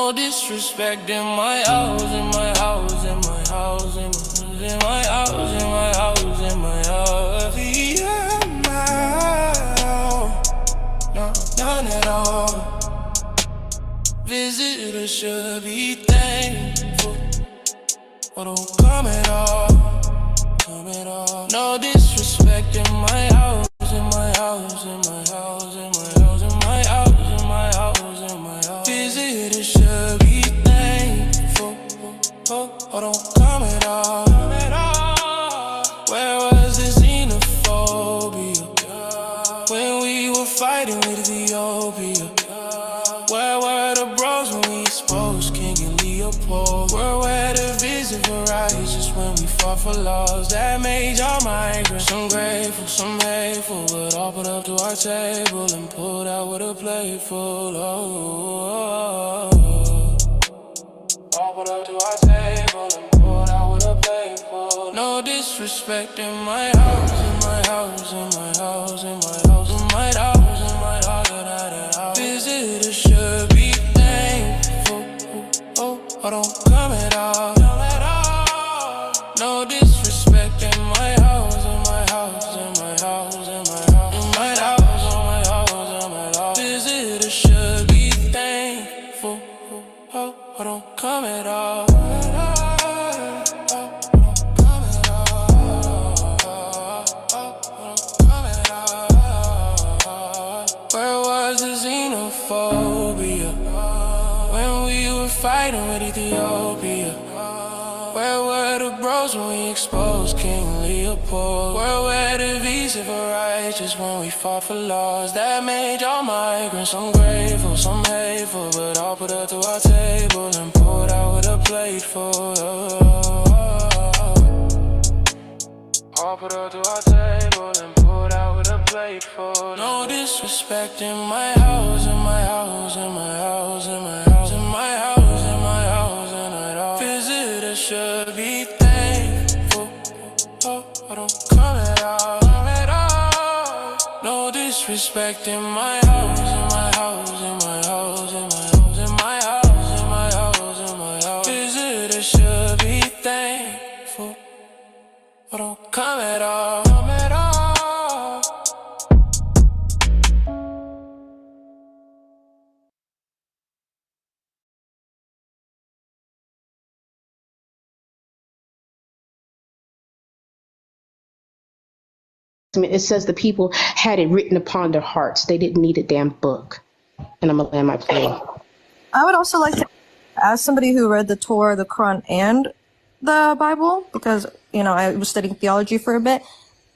No disrespect in my house, in my house, in my house, in my house, in my house, in my house. Yeah, no, none at all. Visitors should be thankful, or don't come at all, come at all. No disrespect in my house, in my house, in my house, in my house, in my house, in my house, in my house. Visitors should be thankful, or don't come at all, come at all. Where was the xenophobia when we were fighting with Ethiopia? Where were the bros when we exposed King and Leopold? Where were the vision for righteous when we fought for laws that made y'all migrants? Some grateful, some hateful, but all put up to our table and pulled out with a plate full. Oh, all put up to our table and pulled out with a plate full. No disrespect in my house, in my house, in my house, in my house, in my house, in my house, in my house. Visitors should be thankful, or don't come at all, come at all. No disrespect in my house, in my house, in my house, in my house, in my house, in my house, in my house. Visitors should be thankful, or don't come at all. Where was the xenophobia when we were fighting with Ethiopia? Where were the bros when we exposed King Leopold? Where were the visa for righteous when we fought for laws that made y'all migrants? Some grateful, some hateful, but all put up to our table and poured out with a plate full. All put up to our table and poured out with a plate full. No disrespect in my house, in my house, in my house, in my house, in my house, in my house, in my house. Visitors should be thankful, or don't come at all, come at all. No disrespect in my house, in my house, in my house, in my house, in my house, in my house, in my house. Visitors should be thankful, or don't come at all, come at all. It says the people had it written upon their hearts. They didn't need a damn book. And I'm going to land my plane. I would also like to, as somebody who read the Torah, the Quran, and the Bible, because, I was studying theology for a bit,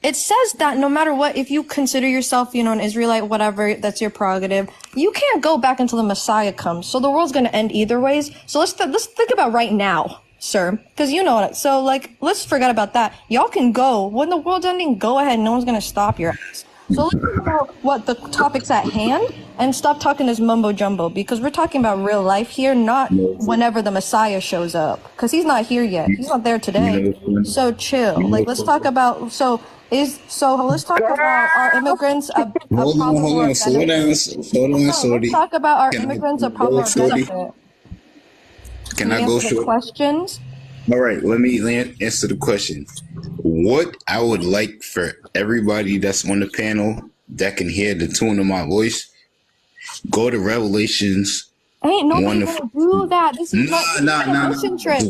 it says that no matter what, if you consider yourself, an Israelite, whatever, that's your prerogative, you can't go back until the Messiah comes. So the world's going to end either ways. So let's think about right now, sir, because you know it. So, let's forget about that. Y'all can go. When the world's ending, go ahead. No one's going to stop your ass. So let's think about what the topic's at hand and stop talking this mumbo jumbo, because we're talking about real life here, not whenever the Messiah shows up, because he's not here yet. He's not there today. So chill. Let's talk about, let's talk about our immigrants a problem or a benefit. Let's talk about our immigrants a problem or benefit. Can I go short? Questions? All right, let me answer the question. What I would like for everybody that's on the panel that can hear the tone of my voice, go to Revelations. Ain't nobody gonna do that. This is not mission trip.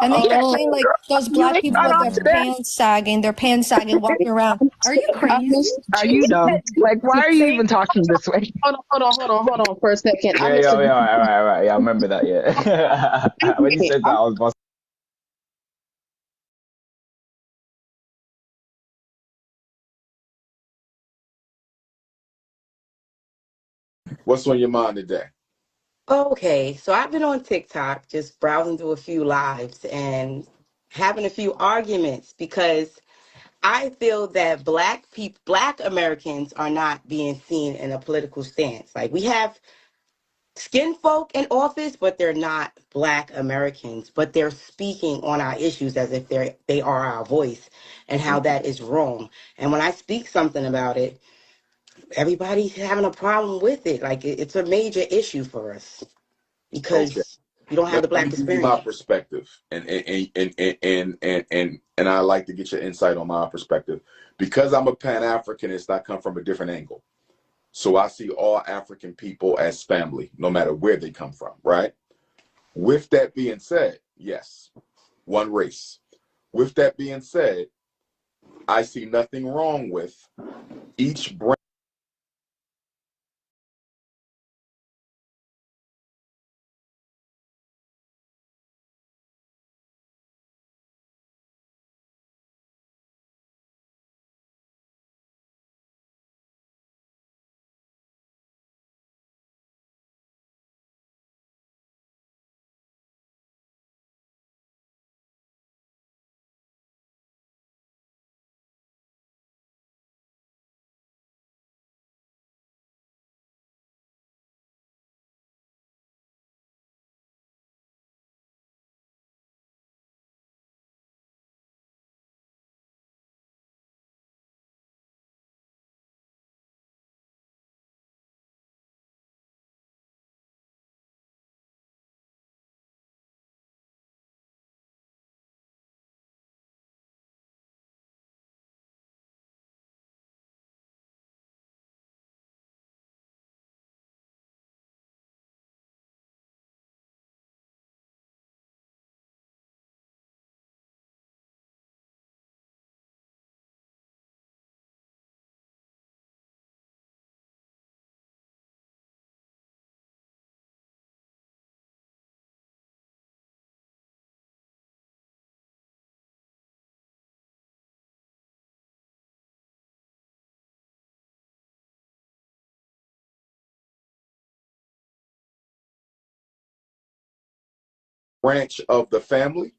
And then you're saying those black people with their pants sagging, walking around. Are you crazy? Are you dumb? Why are you even talking this way? Hold on for a second. All right. Yeah, I remember that, yeah. When you said that, I was busting. What's on your mind today? Okay, so I've been on TikTok just browsing through a few lives and having a few arguments because I feel that Black Americans are not being seen in a political stance. We have skin folk in office, but they're not Black Americans, but they're speaking on our issues as if they are our voice, and how that is wrong. And when I speak something about it, everybody's having a problem with it. It's a major issue for us. Okay. because you don't have the Let me black give you my experience. perspective, and I like to get your insight on my perspective because I'm a Pan-Africanist. I come from a different angle, so I see all African people as family, no matter where they come from. Right. With that being said, yes, one race. With that being said, I see nothing wrong with each branch of the family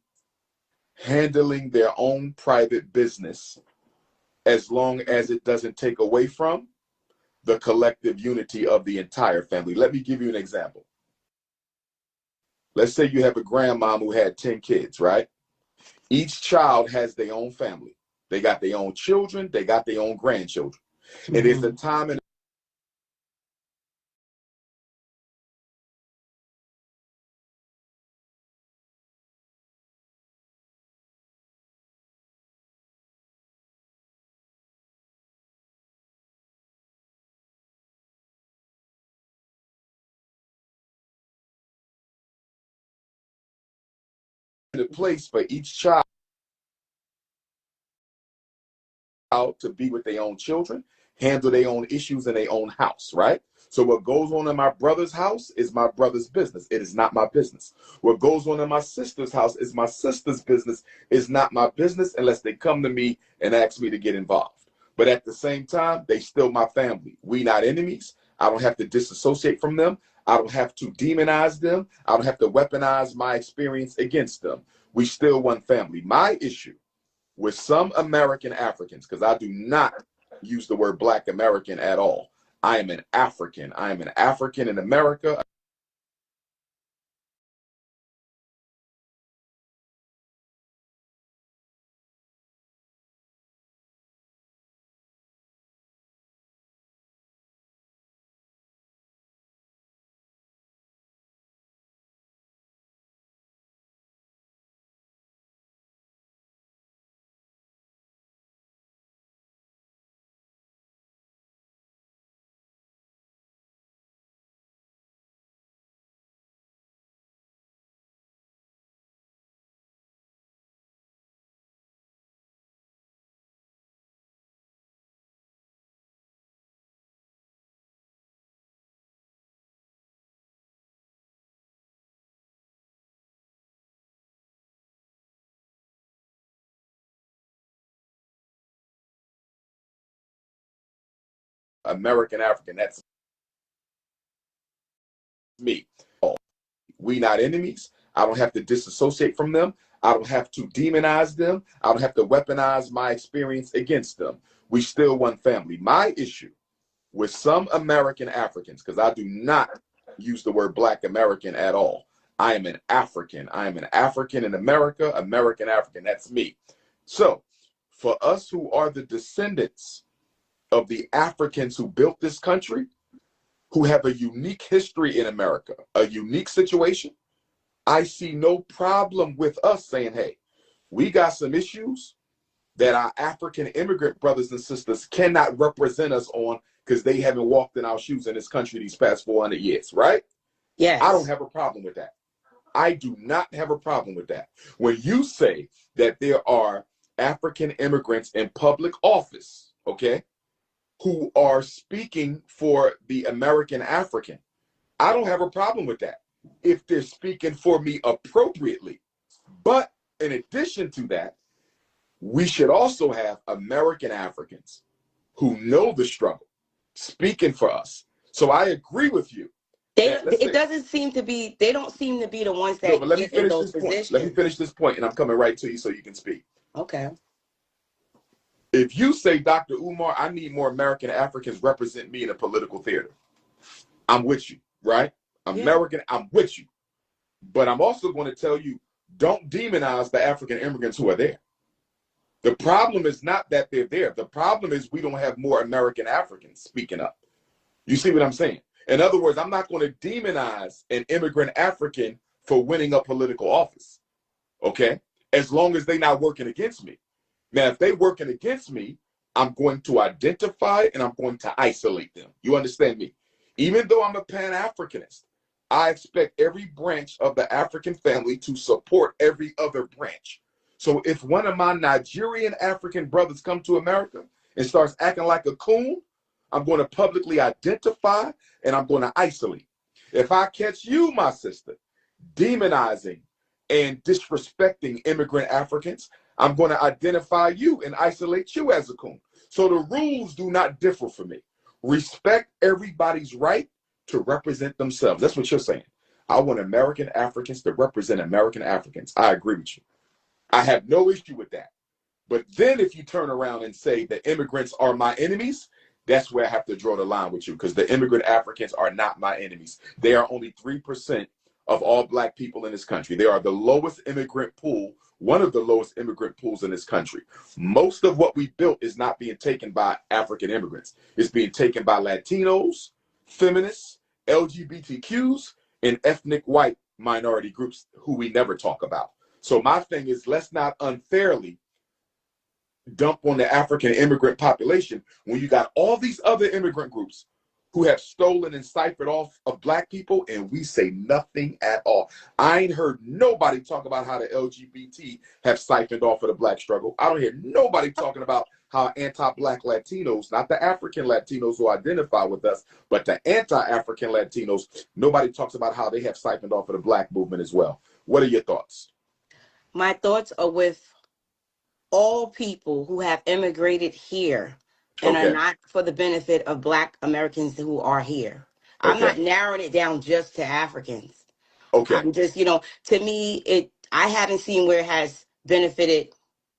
handling their own private business, as long as it doesn't take away from the collective unity of the entire family. Let me give you an example. Let's say you have a grandmom who had 10 kids, right? Each child has their own family. They got their own children, they got their own grandchildren. It is a time and a place for each child to be with their own children, handle their own issues in their own house, right? So what goes on in my brother's house is my brother's business. It is not my business. What goes on in my sister's house is my sister's business. It's not my business unless they come to me and ask me to get involved. But at the same time, they still my family. We not enemies. I don't have to disassociate from them. I don't have to demonize them. I don't have to weaponize my experience against them. We still one family. My issue with some American Africans, because I do not use the word Black American at all. I am an African. I am an African in America. American African. That's me. We not enemies. I don't have to disassociate from them. I don't have to demonize them. I don't have to weaponize my experience against them. We still one family. My issue with some American Africans, because I do not use the word Black American at all. I am an African. I am an African in America, American African. That's me. So for us who are the descendants of the Africans who built this country, who have a unique history in America, a unique situation, I see no problem with us saying, hey, we got some issues that our African immigrant brothers and sisters cannot represent us on because they haven't walked in our shoes in this country these past 400 years, right? Yes. I don't have a problem with that. I do not have a problem with that. When you say that there are African immigrants in public office, okay, who are speaking for the American African, I don't have a problem with that if they're speaking for me appropriately. But in addition to that, we should also have American Africans who know the struggle speaking for us. So I agree with you. It doesn't seem to be, they don't seem to be the ones that get in those positions. Let me finish this point, and I'm coming right to you so you can speak. Okay. If you say, Dr. Umar, I need more American Africans represent me in a political theater, I'm with you, right? American, I'm with you. But I'm also going to tell you, don't demonize the African immigrants who are there. The problem is not that they're there. The problem is we don't have more American Africans speaking up. You see what I'm saying? In other words, I'm not going to demonize an immigrant African for winning a political office, okay? As long as they're not working against me. Now, if they're working against me, I'm going to identify and I'm going to isolate them. You understand me? Even though I'm a Pan-Africanist, I expect every branch of the African family to support every other branch. So if one of my Nigerian African brothers come to America and starts acting like a coon, I'm going to publicly identify and I'm going to isolate. If I catch you, my sister, demonizing and disrespecting immigrant Africans, I'm going to identify you and isolate you as a coon. So the rules do not differ for me. Respect everybody's right to represent themselves. That's what you're saying. I want American Africans to represent American Africans. I agree with you. I have no issue with that. But then if you turn around and say that immigrants are my enemies, that's where I have to draw the line with you, because the immigrant Africans are not my enemies. They are only 3% of all Black people in this country. They are the lowest immigrant pool, one of the lowest immigrant pools in this country. Most of what we built is not being taken by African immigrants. It's being taken by Latinos, feminists, LGBTQs, and ethnic white minority groups who we never talk about. So my thing is, let's not unfairly dump on the African immigrant population when you got all these other immigrant groups who have stolen and ciphered off of Black people, and we say nothing at all. I ain't heard nobody talk about how the LGBT have siphoned off of the Black struggle. I don't hear nobody talking about how anti-Black Latinos, not the African Latinos who identify with us, but the anti-African Latinos, nobody talks about how they have siphoned off of the Black movement as well. What are your thoughts? My thoughts are with all people who have immigrated here and are not for the benefit of Black Americans who are here. I'm not narrowing it down just to Africans. I'm just, to me, I haven't seen where it has benefited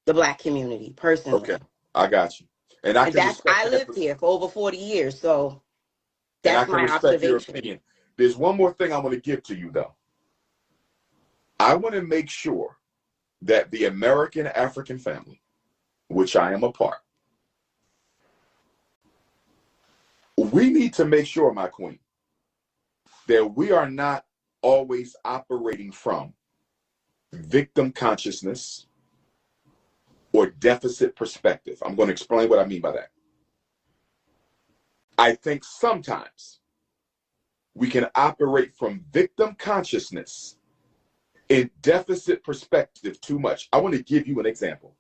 the Black community personally. I got you. And I lived here for over 40 years, so that's my observation. There's one more thing I want to give to you, though. I want to make sure that the American African family, which I am a part, we need to make sure, my queen, that we are not always operating from victim consciousness or deficit perspective. I'm going to explain what I mean by that. I think sometimes we can operate from victim consciousness in deficit perspective too much. I want to give you an example.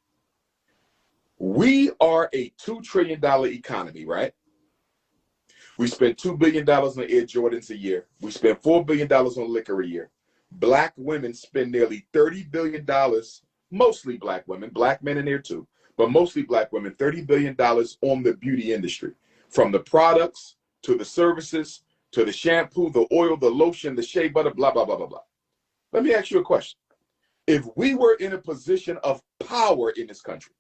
We are a $2 trillion economy, right? We spend $2 billion on Air Jordans a year. We spend $4 billion on liquor a year. Black women spend nearly $30 billion, mostly Black women, Black men in there too, but mostly Black women, $30 billion on the beauty industry. From the products to the services to the shampoo, the oil, the lotion, the shea butter, blah, blah, blah, blah, blah. Let me ask you a question. If we were in a position of power in this country,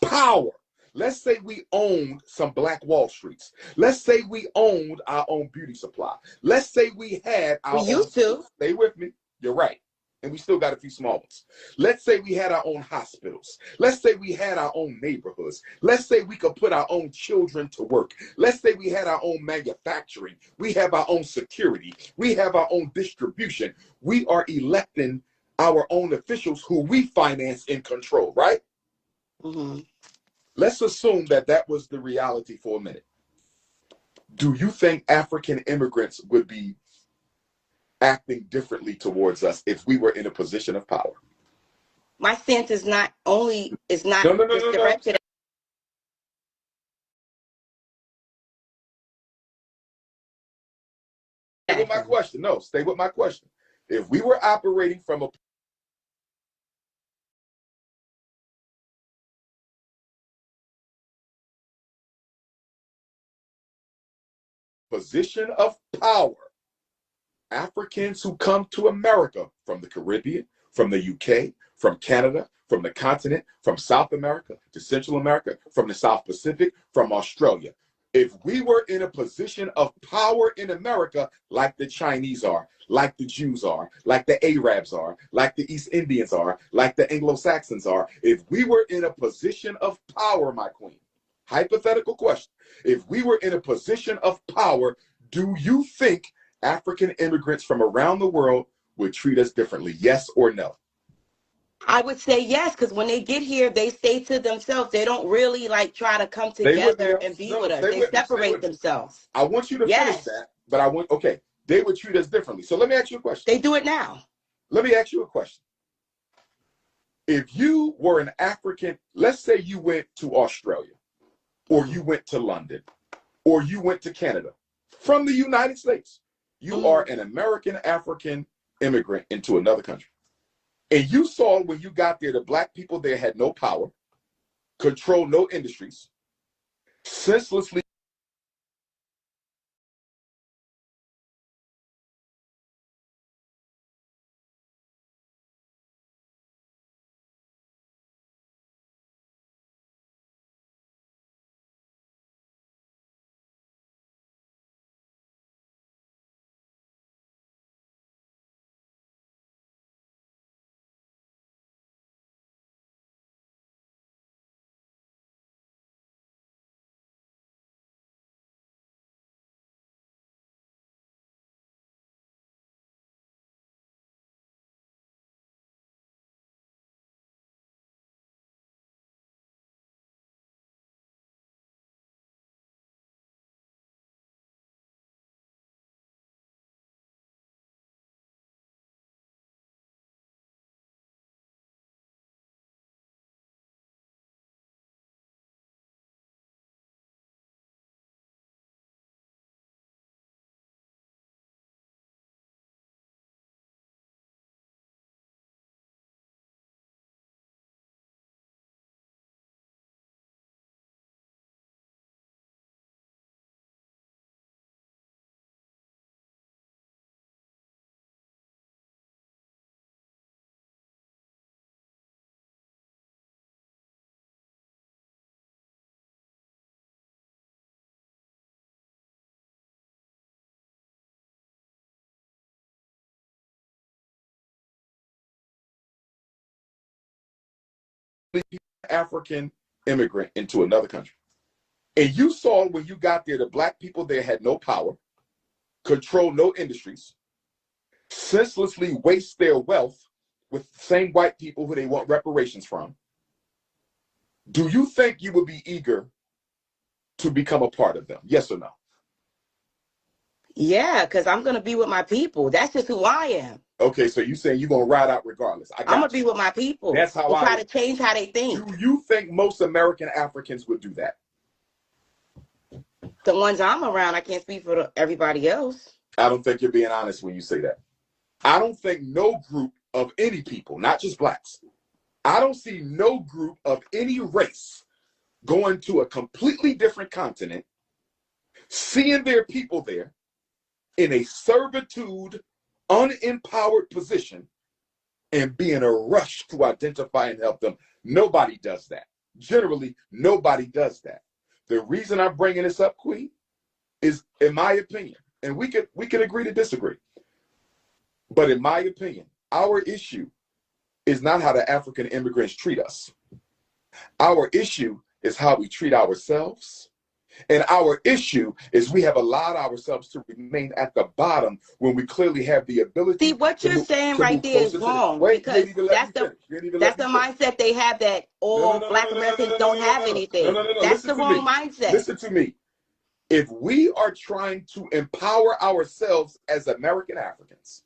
power, let's say we owned some Black Wall Streets. Let's say we owned our own beauty supply. Let's say we had our We used to. Stay with me. You're right. and we still got a few small ones. Let's say we had our own hospitals. Let's say we had our own neighborhoods. Let's say we could put our own children to work. Let's say we had our own manufacturing. We have our own security. We have our own distribution. We are electing our own officials who we finance and control, right? Mm-hmm. Let's assume that that was the reality for a minute. Do you think African immigrants would be acting differently towards us if we were in a position of power? My stance is not only just No. directed. Stay with my question. No, stay with my question. If we were operating from a position of power, Africans who come to America from the Caribbean, from the UK, from Canada, from the continent, from South America to Central America, from the South Pacific, from Australia. If we were in a position of power in America, like the Chinese are, like the Jews are, like the Arabs are, like the East Indians are, like the Anglo-Saxons are, if we were in a position of power, my queen, hypothetical question, if we were in a position of power, do you think African immigrants from around the world would treat us differently? Yes or no? I would say yes, because when they get here, they stay to themselves. They don't really like try to come together and be with us. They separate themselves. I want you to finish that, but okay, they would treat us differently. So let me ask you a question. They do it now. Let me ask you a question. If you were an African, let's say you went to Australia, or you went to London, or you went to Canada from the United States. You are an American African immigrant into another country. And you saw when you got there, the black people there had no power, controlled no industries, senselessly African immigrant into another country. And you saw when you got there, the black people there had no power, controlled no industries, senselessly waste their wealth with the same white people who they want reparations from. Do you think you would be eager to become a part of them? Yes or no? Yeah, because I'm going to be with my people. That's just who I am. Okay, so you saying you're going to ride out regardless. I'm going to be with my people. That's how I try to change how they think. Do you think most American Africans would do that? The ones I'm around, I can't speak for everybody else. I don't think you're being honest when you say that. I don't think no group of any people, not just blacks, I don't see no group of any race going to a completely different continent, seeing their people there in a servitude, unempowered position, and be in a rush to identify and help them. Nobody does that. Generally, nobody does that. The reason I'm bringing this up, Queen, is, in my opinion, and we can agree to disagree, but in my opinion, our issue is not how the African immigrants treat us. Our issue is how we treat ourselves. And our issue is we have allowed ourselves to remain at the bottom when we clearly have the ability. See, what you're saying right there is wrong. Wait, because that's the mindset they have, that all Black Americans don't have anything. That's the wrong mindset. Listen to me. If we are trying to empower ourselves as American Africans,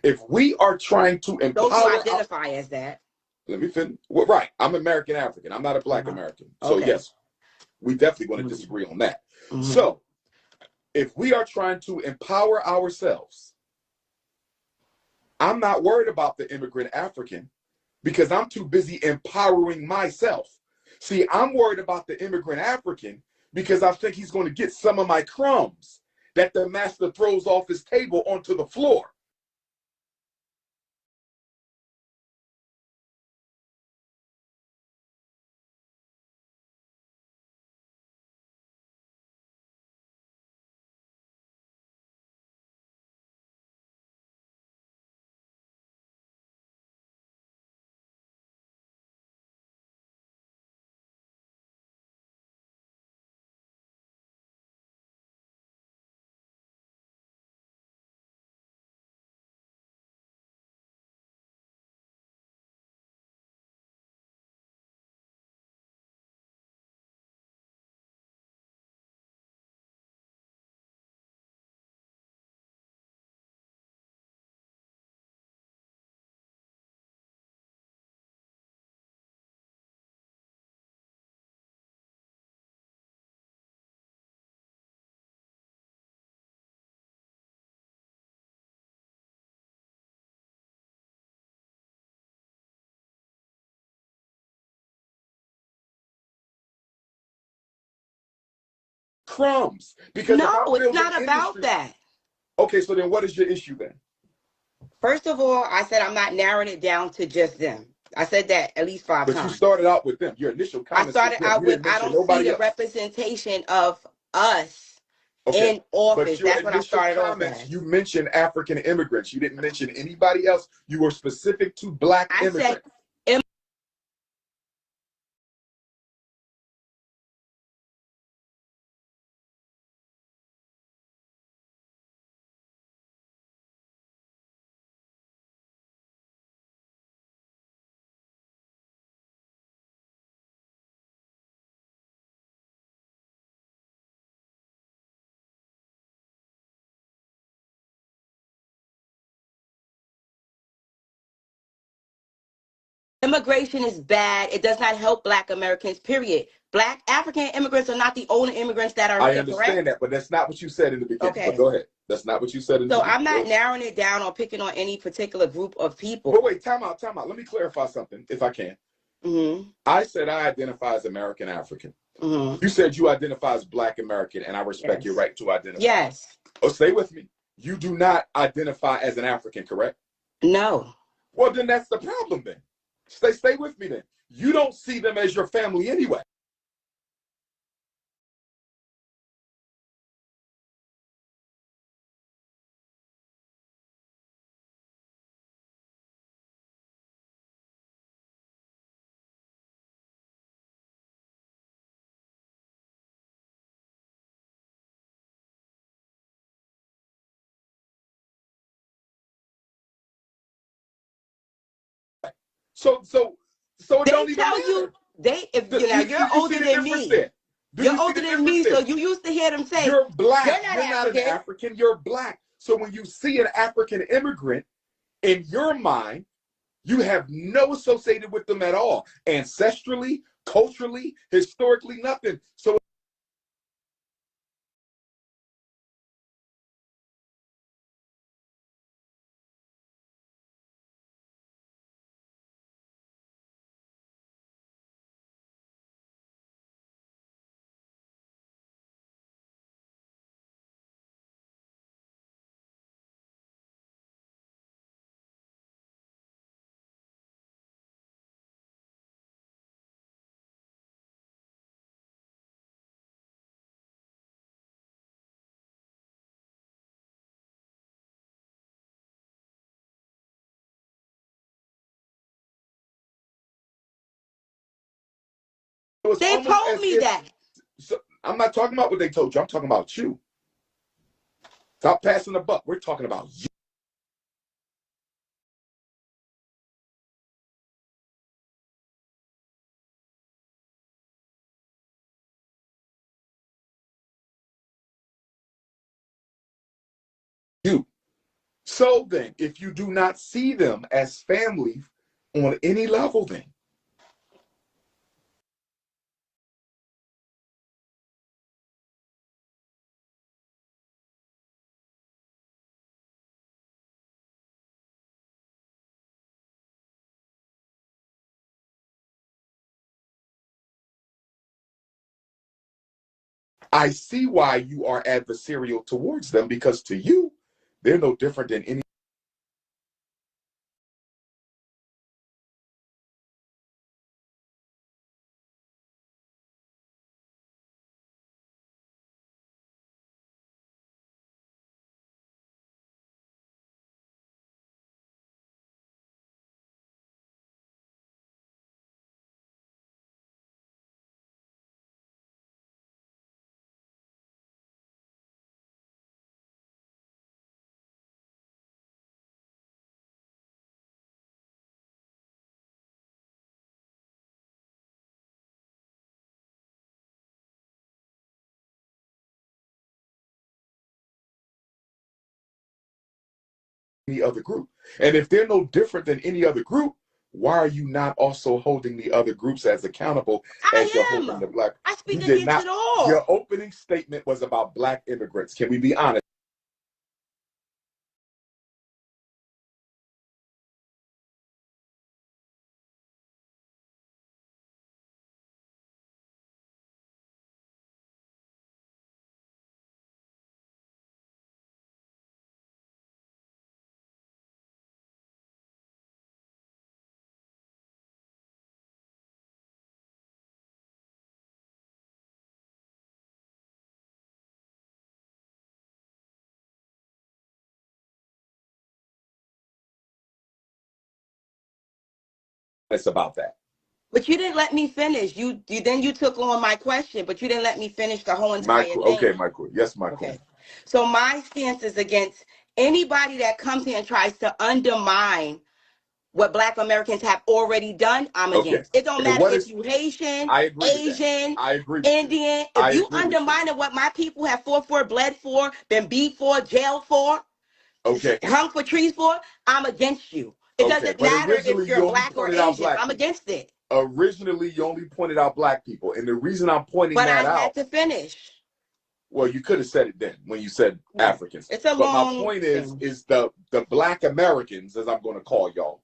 if we are trying to empower, those who identify as that. Let me finish. Well, right, I'm American African. I'm not a Black American. So Okay. yes, we definitely going to disagree on that. So if we are trying to empower ourselves, I'm not worried about the immigrant African because I'm too busy empowering myself. See, I'm worried about the immigrant African because I think he's going to get some of my crumbs that the master throws off his table onto the floor. Crumbs. Because no, it's not about that. Okay, so then what is your issue then? First of all, I said I'm not narrowing it down to just them. I said that at least 5 times. But you started out with them. Your initial comments. I started out with, I don't see the representation of us in office. That's what I started off as. You mentioned African immigrants. You didn't mention anybody else. You were specific to Black immigrants. Immigration is bad. It does not help Black Americans, period. Black African immigrants are not the only immigrants that are I understand that, but that's not what you said in the beginning. Okay. But go ahead. That's not what you said in the beginning. So I'm not narrowing it down or picking on any particular group of people. But wait, time out. Let me clarify something, if I can. I said I identify as American African. You said you identify as Black American, and I respect your right to identify. Yes. Oh, stay with me. You do not identify as an African, correct? No. Well, then that's the problem then. Stay with me then. You don't see them as your family anyway. So it don't even matter. You're older than me. You're older than me, so you used to hear them say, you're Black. You're not an African, you're Black. So when you see an African immigrant, in your mind, you have no associated with them at all. Ancestrally, culturally, historically, nothing. So it's They almost told as me if, that. so, I'm not talking about what they told you. I'm talking about you. Stop passing the buck. We're talking about you. So then, if you do not see them as family on any level, then I see why you are adversarial towards them, because to you, they're no different than any other group. And if they're no different than any other group, why are you not also holding the other groups as accountable as you're I holding am. the black? I You speak did against not. it all. Your opening statement was about black immigrants. Can we be honest? It's about that. But you didn't let me finish. You took on my question, but you didn't let me finish the whole entire Michael, thing. okay, Michael. Yes, Michael. Okay. So my stance is against anybody that comes here and tries to undermine what Black Americans have already done. I'm Okay. against. It don't And matter what if is? you Haitian, I agree with that. Asian, I agree with you. Indian. I If you agree with you. undermine what my people have fought for, bled for, been beat for, jailed for, Okay. hung for trees for, I'm against you. It Okay. doesn't But matter if originally, you're you only Black or pointed out Asian. black I'm people. against it. Originally, you only pointed out black people, and the reason I'm pointing But I that out. had to finish. Well, you could have said it then when you said Yeah. Africans. It's a But my long point thing. is the black Americans, as I'm going to call y'all,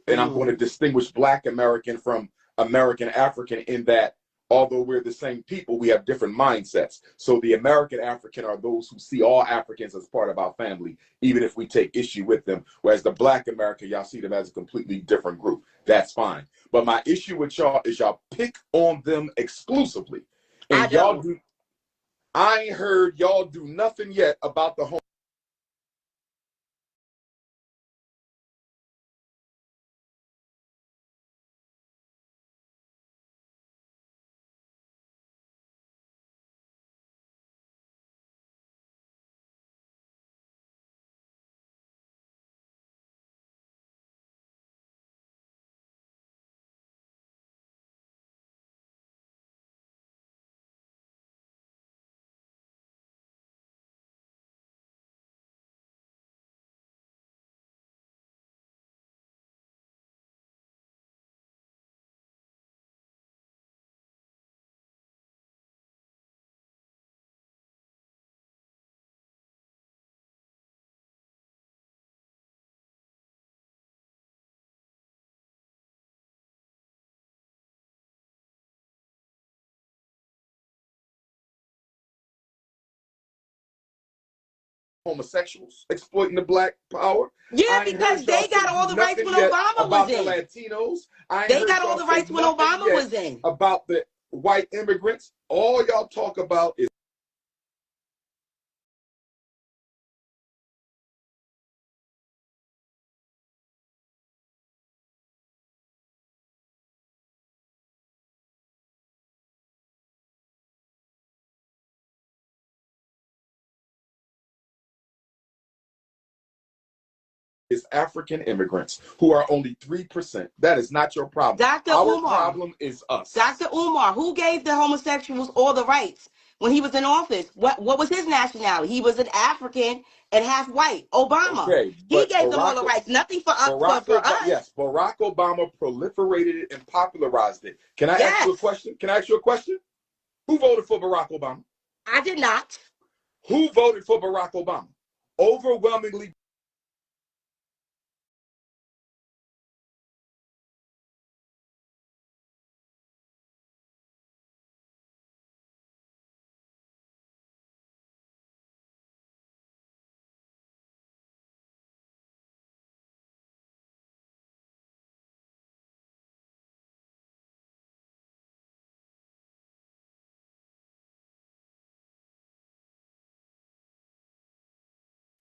and I'm going to distinguish black American from American African in that although we're the same people, we have different mindsets. So the American African are those who see all Africans as part of our family, even if we take issue with them. Whereas the black American, y'all see them as a completely different group. That's fine. But my issue with y'all is y'all pick on them exclusively. And y'all do. I ain't heard y'all do nothing yet about the home. Homosexuals exploiting the black power. Yeah, I ain't because heard y'all they say got all the rights nothing when yet Obama was about the in. Latinos. I ain't They heard got all y'all the say rights when nothing Obama yet was in. about the white immigrants. All y'all talk about is is African immigrants who are only 3%. That is not your problem. Dr. Our Umar. problem is us. Dr. Umar, who gave the homosexuals all the rights when he was in office? What was his nationality? He was an African and half white. Obama. Okay, He gave them all the rights. Nothing for us. Yes, Barack Obama proliferated it and popularized it. Can I ask you a question? Can I ask you a question? Who voted for Barack Obama? I did not. Who voted for Barack Obama? Overwhelmingly.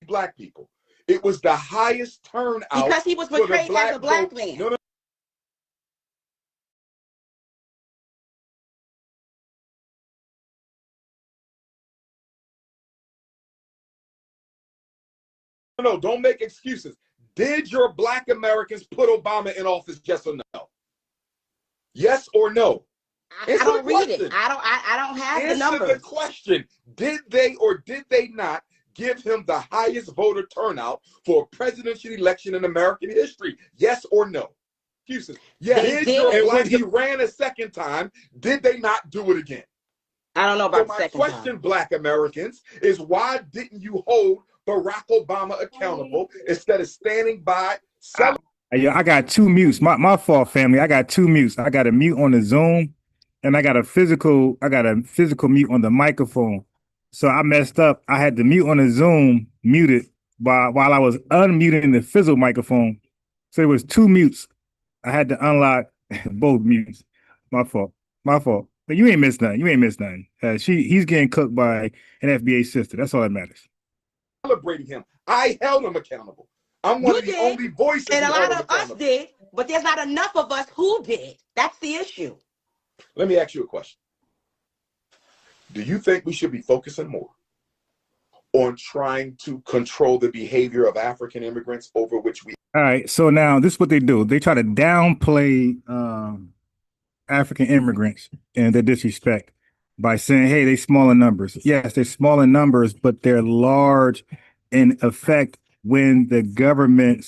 Black people. It was the highest turnout because he was portrayed as a black man. No, don't make excuses. Did your black Americans put Obama in office? Yes or no? Yes or no? I don't read it. I don't have the numbers. Answer the question. Did they or did they not give him the highest voter turnout for a presidential election in American history? Yes or no? Excuses. Yes. And when he ran a second time, did they not do it again? I don't know about so the second time. My question, black Americans, is why didn't you hold Barack Obama accountable instead of standing by? I got two mutes. My fault, family. I got two mutes. I got a mute on the Zoom, and I got a physical mute on the microphone. So I messed up. I had the mute on the Zoom muted while I was unmuting the physical microphone. So it was two mutes. I had to unlock both mutes. My fault. But you ain't missed nothing. He's getting cooked by an FBA sister. That's all that matters. Celebrating him. I held him accountable. I'm one of the only voices. And a lot of us did, but there's not enough of us who did. That's the issue. Let me ask you a question. Do you think we should be focusing more on trying to control the behavior of African immigrants over which we... All right, so now this is what they do. They try to downplay African immigrants and their disrespect by saying, hey, they small in numbers. Yes, they're small in numbers, but they're large in effect when the government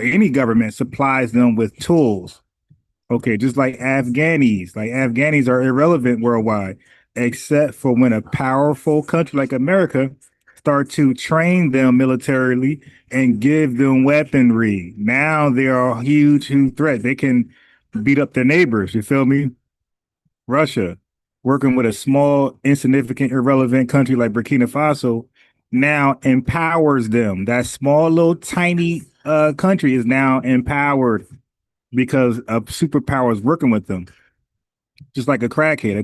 any government supplies them with tools. Okay, just like Afghanis. Like Afghanis are irrelevant worldwide, except for when a powerful country like America start to train them militarily and give them weaponry. Now they are a huge threat. They can beat up their neighbors. You feel me? Russia, working with a small, insignificant, irrelevant country like Burkina Faso, now empowers them. That small, little, tiny country is now empowered because a superpower is working with them. Just like a crackhead.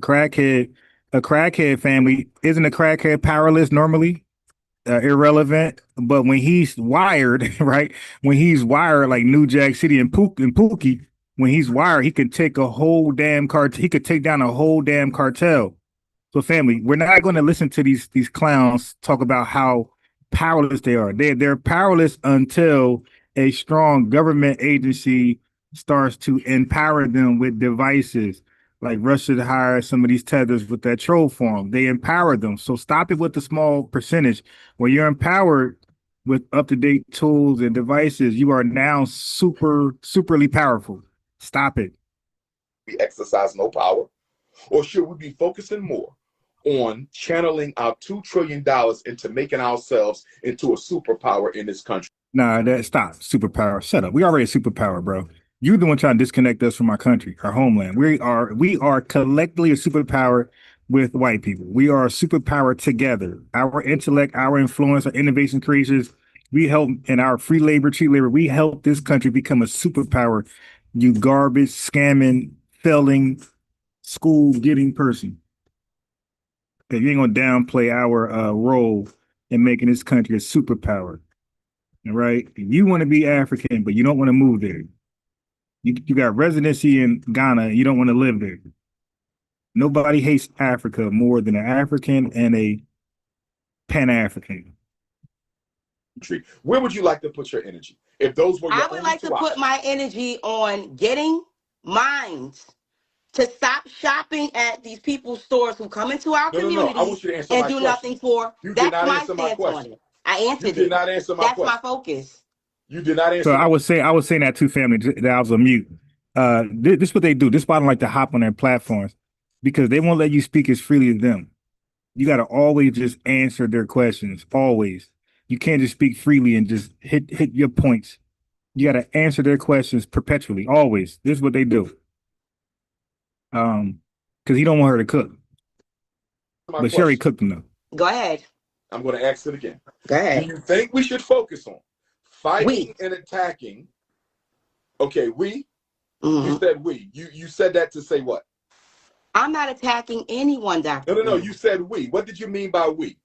A crackhead family, isn't a crackhead powerless normally? Irrelevant. But when he's wired, right? When he's wired like New Jack City and Pookie, when he's wired, he could take a whole damn cartel. He could take down a whole damn cartel. So family, we're not going to listen to these clowns talk about how powerless they are. They're powerless until a strong government agency starts to empower them with devices. Like Russia to hire some of these tethers with that troll form. They empower them. So stop it with the small percentage. When you're empowered with up-to-date tools and devices, you are now superly powerful. Stop it. We exercise no power, or should we be focusing more on channeling our $2 trillion into making ourselves into a superpower in this country? Nah, stop. Superpower. Shut up. We already a superpower, bro. You're the one trying to disconnect us from our country, our homeland. We are collectively a superpower with white people. We are a superpower together. Our intellect, our influence, our innovation creators, we help in our free labor, cheap labor. We help this country become a superpower. You garbage, scamming, failing, school getting person. Okay, you ain't gonna downplay our role in making this country a superpower. All right. You want to be African, but you don't want to move there. You got residency in Ghana. You don't want to live there. Nobody hates Africa more than an African and a Pan-African. country, where would you like to put your energy? If those were your I would like to put my energy on getting minds to stop shopping at these people's stores who come into our communities I want you to answer and my do question. nothing for. You did That's not my answer my stance on question. it. I answered it. You did not answer my That's question. my focus. You did not answer. So I was saying that too, family, that I was a mute. This is what they do. This is why I don't like to hop on their platforms, because they won't let you speak as freely as them. You got to always just answer their questions. Always. You can't just speak freely and just hit your points. You got to answer their questions perpetually. Always. This is what they do. Because he don't want her to cook. But Sherry cooked them though. Go ahead. I'm going to ask it again. Go ahead. Do you think we should focus on fighting and attacking? Okay, we. Mm-hmm. You said we. You said that to say what? I'm not attacking anyone, Dr. No. You said we. What did you mean by we?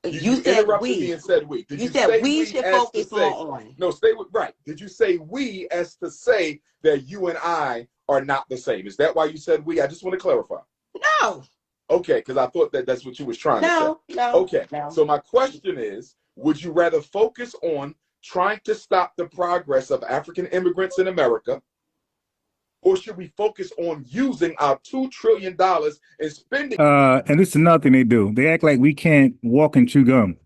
You said interrupted we. me and said we. Did you said say we should focus more on. No, stay with right. Did you say we as to say that you and I are not the same? Is that why you said we? I just want to clarify. No. Okay, because I thought that's what you was trying to say. No. Okay. No. So my question is, would you rather focus on trying to stop the progress of African immigrants in America, or should we focus on using our $2 trillion and spending? And this is another thing they do. They act like we can't walk and chew gum.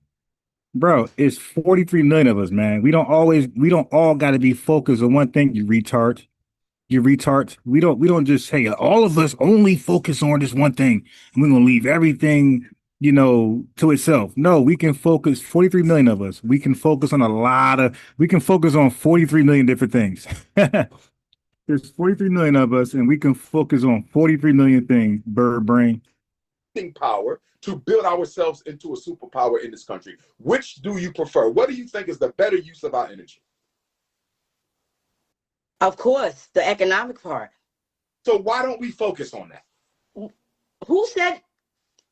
Bro, it's 43 million of us, man. We don't all got to be focused on one thing, you retards. We don't just say all of us only focus on this one thing and we're gonna leave everything, to itself. No, we can focus 43 million of us. We can focus on we can focus on 43 million different things. There's 43 million of us, and we can focus on 43 million things, bird brain. Power to build ourselves into a superpower in this country. Which do you prefer? What do you think is the better use of our energy? Of course, the economic part. So why don't we focus on that? Who said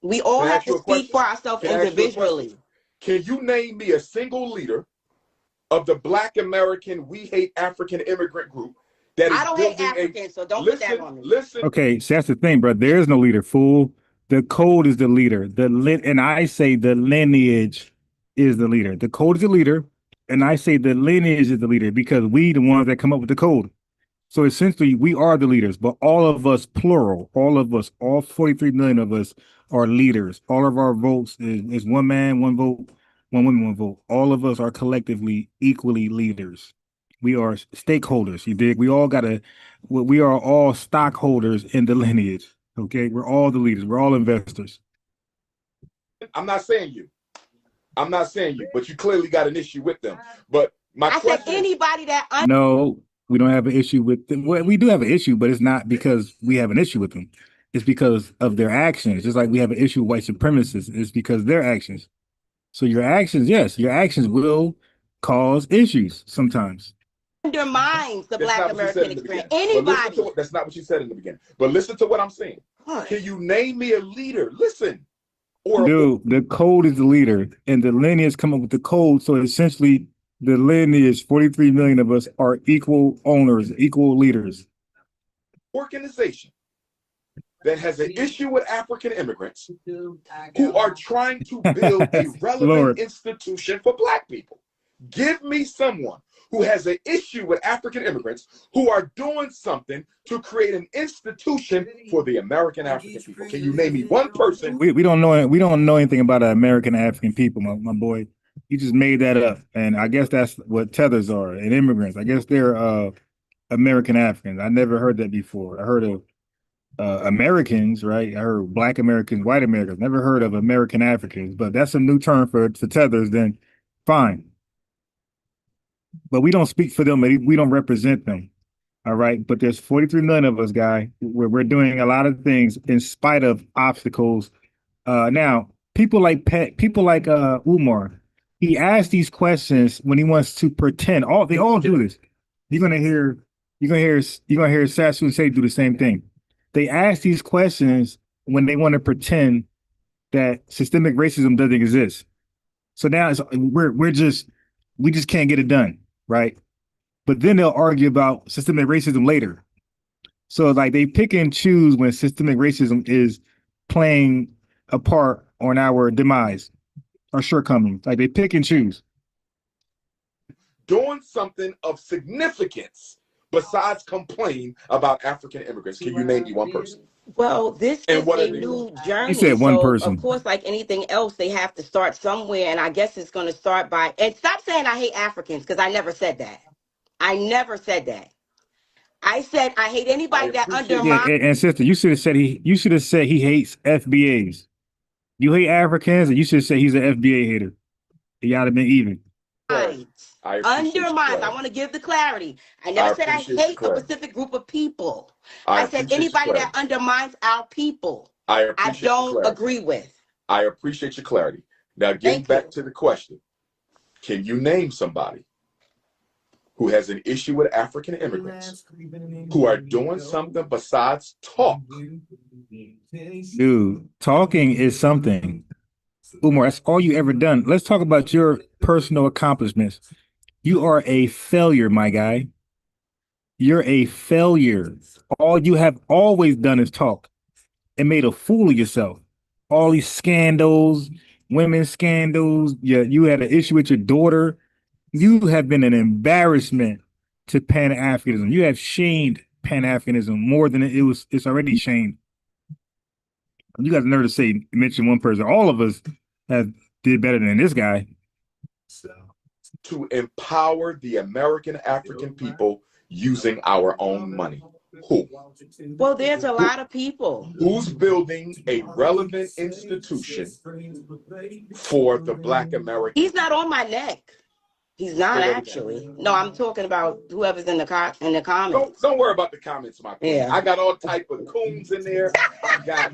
we all have to speak for ourselves individually? Can you name me a single leader of the Black American We Hate African immigrant group? I don't hate Africans, so don't put that on me. Listen. Okay, so that's the thing, bro. There is no leader, fool. The code is the leader. And I say the lineage is the leader. The code is the leader, and I say the lineage is the leader because we the ones that come up with the code. So essentially, we are the leaders, but all of us, plural, all of us, all 43 million of us are leaders. All of our votes is one man, one vote, one woman, one vote. All of us are collectively equally leaders. We are stakeholders, you dig? We are all stockholders in the lineage, okay? We're all the leaders. We're all investors. I'm not saying you, but you clearly got an issue with them. But I said anybody that... No, we don't have an issue with them. Well, we do have an issue, but it's not because we have an issue with them. It's because of their actions. Just like we have an issue with white supremacists. It's because of their actions. So your actions, yes, your actions will cause issues sometimes. Undermines the Black American experience. Anybody. That's not what you said in the beginning. But listen to what I'm saying. Can you name me a leader? Listen. Dude, the code is the leader, and the lineage come up with the code. So essentially, the lineage, 43 million of us are equal owners, equal leaders. Organization that has an issue with African immigrants who are trying to build a relevant institution for Black people. Give me someone who has an issue with African immigrants who are doing something to create an institution for the American African people. Can you name me one person? We don't know anything about American African people, my boy. You just made that up, and I guess that's what tethers are and immigrants. I guess they're American Africans. I never heard that before. I heard of Americans, right? I heard Black Americans, white Americans. Never heard of American Africans, but that's a new term for tethers. Then fine. But we don't speak for them. We don't represent them. All right. But there's 43 million of us, guy, where we're doing a lot of things in spite of obstacles. Now, people like Umar, he asks these questions when he wants to pretend. They all do this. You're gonna hear Sasu and Seti do the same thing. They ask these questions when they want to pretend that systemic racism doesn't exist. So now we just can't get it done. Right. But then they'll argue about systemic racism later. So like they pick and choose when systemic racism is playing a part on our demise, our shortcomings. Like they pick and choose. doing something of significance besides complain about African immigrants? Can you name me one person? Well, this And is what are a they doing? new He journey. said one So, of person. course, like anything else, they have to start somewhere. And I guess it's going to start by, and stop saying I hate Africans, because I never said that. I never said that. I said I hate I anybody that appreciate Yeah, undermines. and sister, you should have said he hates FBAs. You hate Africans, and you should have said he's an FBA hater. Y'all have been even. clarity. I appreciate your Undermines. I clarity. want to give the clarity. I I never said I appreciate your hate a clarity. specific group of people. I I said appreciate your anybody clarity. that undermines our people, I I appreciate your don't clarity. agree with. I appreciate your clarity. Now, getting Thank you. back to the question, can you name somebody who has an issue with African immigrants who are doing something besides talk? Dude, talking is something. Umar, that's all you ever done. Let's talk about your personal accomplishments. You are a failure, my guy. You're a failure. All you have always done is talk and made a fool of yourself. All these scandals, women's scandals. Yeah, you had an issue with your daughter. You have been an embarrassment to Pan-Africanism. You have shamed Pan-Africanism more than it's already shamed. You got the nerve to say mention one person. All of us have did better than this guy. To empower the American African people using our own money. Who? Well, there's a lot of people. Who's building a relevant institution for the Black American? He's not on my neck. He's not actually. No, I'm talking about whoever's in the comments. Don't worry about the comments, my queen. Yeah. I got all type of coons in there. I got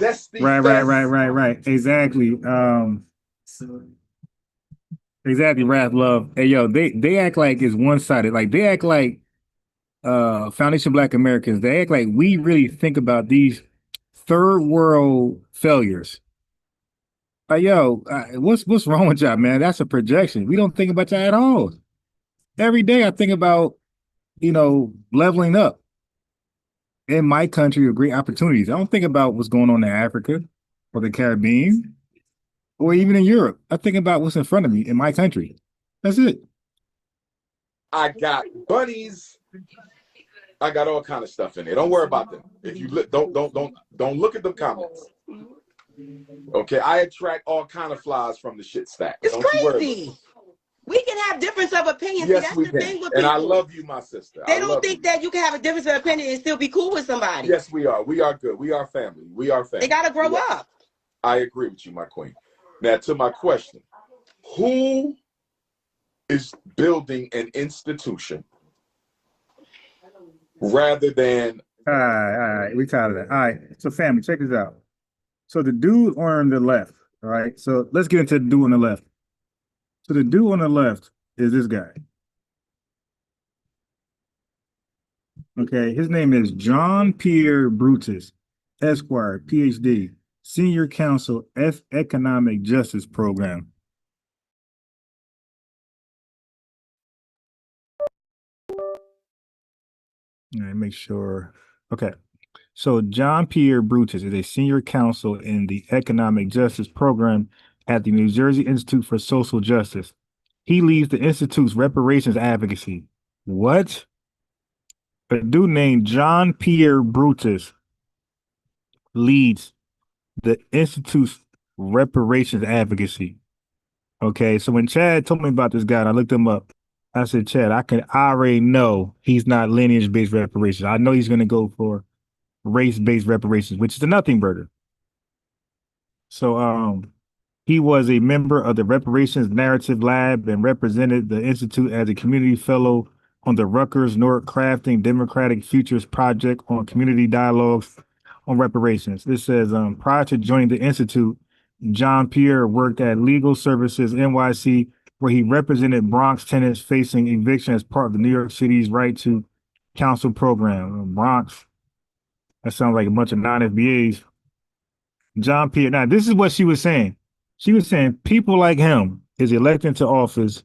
Zesty Right. Exactly. Exactly, Wrath Love. Hey yo, they act like it's one-sided. Like they act like Foundation Black Americans, they act like we really think about these third world failures. Like, yo, what's wrong with y'all, man? That's a projection. We don't think about y'all at all. Every day I think about, leveling up in my country with great opportunities. I don't think about what's going on in Africa or the Caribbean or even in Europe. I think about what's in front of me in my country. That's it. I got bunnies. I got all kind of stuff in there. Don't worry about them. If you don't look at the comments. Okay, I attract all kind of flies from the shit stack. It's Don't you worry. crazy. We can have difference of opinion. Yes, See, that's we the can. thing with And people. I love you, my sister. They don't think that you can have a difference of opinion and still be cool with somebody. Yes, we are. We are good. We are family. We are family. They gotta grow up. I agree with you, my queen. Now, to my question, who is building an institution rather than... All right. We tired of that. All right. So, family, check this out. So, the dude on the left, all right? So, let's get into the dude on the left. So, the dude on the left is this guy. Okay. His name is John Pierre Brutus, Esquire, PhD, Senior Counsel, Economic Justice Program. All right, make sure. Okay. So John Pierre Brutus is a senior counsel in the Economic Justice Program at the New Jersey Institute for Social Justice. He leads the Institute's reparations advocacy. What? A dude named John Pierre Brutus leads the Institute's reparations advocacy. Okay, so when Chad told me about this guy, and I looked him up. I said, Chad, I already know he's not lineage-based reparations. I know he's going to go for race-based reparations, which is the nothing burger. So he was a member of the Reparations Narrative Lab and represented the Institute as a community fellow on the Rutgers North Crafting Democratic Futures Project on community dialogues on reparations. It says, prior to joining the Institute, John Pierre worked at Legal Services NYC, where he represented Bronx tenants facing eviction as part of the New York City's Right to Counsel program. Bronx, that sounds like a bunch of non-FBAs. John Pierre. Now, this is what she was saying. She was saying people like him is elected to office.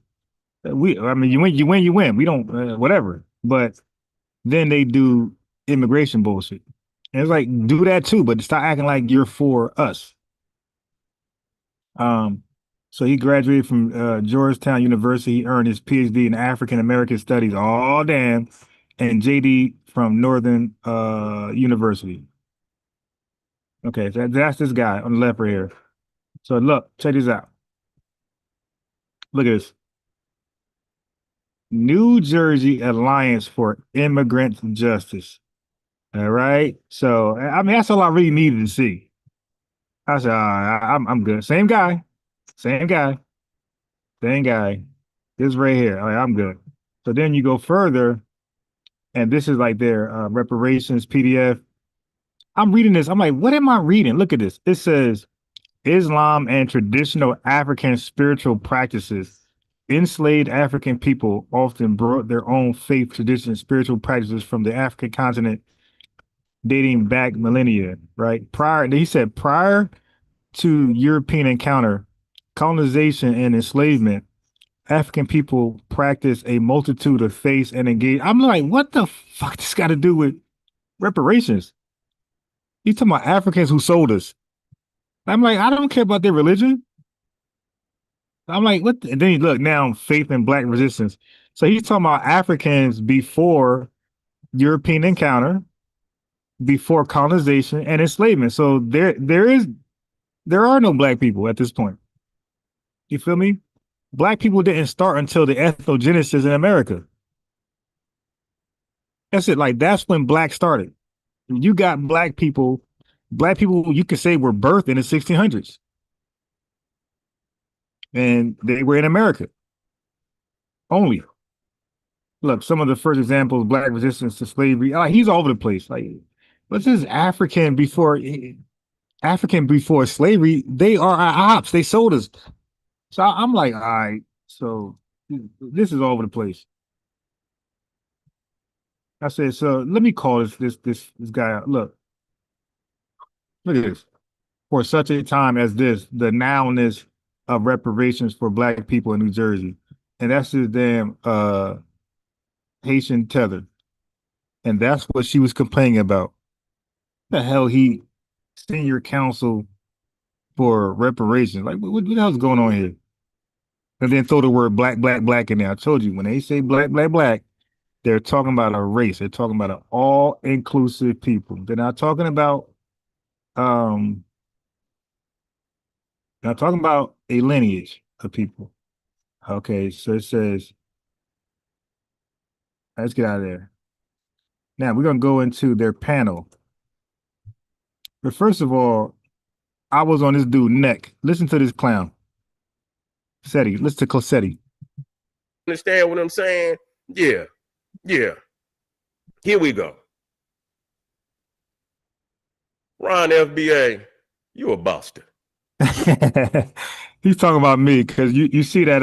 You win. We don't, whatever. But then they do immigration bullshit. And it's like, do that too, but stop acting like you're for us. So he graduated from Georgetown University. He earned his PhD in African American Studies. Oh, damn. And JD from Northern University. Okay, so that's this guy on the left right here. So look, check this out. Look at this. New Jersey Alliance for Immigrant Justice. All right. So I mean, that's all I really needed to see. I said, I'm good. Same guy. Same guy. Same guy. This right here. All right, I'm good. So then you go further, and this is like their reparations PDF. I'm reading this. I'm like, what am I reading? Look at this. It says Islam and traditional African spiritual practices. Enslaved African people often brought their own faith, traditions, spiritual practices from the African continent dating back millennia, right? He said prior to European encounter, colonization, and enslavement, African people practice a multitude of faiths and engage. I'm like, what the fuck this got to do with reparations? He's talking about Africans who sold us. I'm like, I don't care about their religion. I'm like, what? And then you look now, faith and black resistance. So he's talking about Africans before European encounter, before colonization and enslavement. So there are no black people at this point. You feel me? Black people didn't start until the ethnogenesis in America. That's it. Like that's when black started. You got black people you could say were birthed in the 1600s. And they were in America only. Look, some of the first examples, black resistance to slavery. He's all over the place. Like, what's this African before slavery? They are our ops. They sold us. So I'm like, all right. So this is all over the place. I said, so let me call this guy out. Look at this. For such a time as this, the nowness of reparations for black people in New Jersey. And that's his damn Haitian tether. And that's what she was complaining about. The hell he senior counsel for reparations. Like what the hell's going on here? And then throw the word black, black, black in there. I told you when they say black, black, black, they're talking about a race. They're talking about an all-inclusive people. They're not talking about not talking about a lineage of people. Okay, so it says, let's get out of there. Now we're gonna go into their panel. But first of all, I was on this dude's neck. Listen to this clown. Seti, listen to Seti. Understand what I'm saying? Yeah. Here we go. Ron FBA, you a buster. He's talking about me because you see that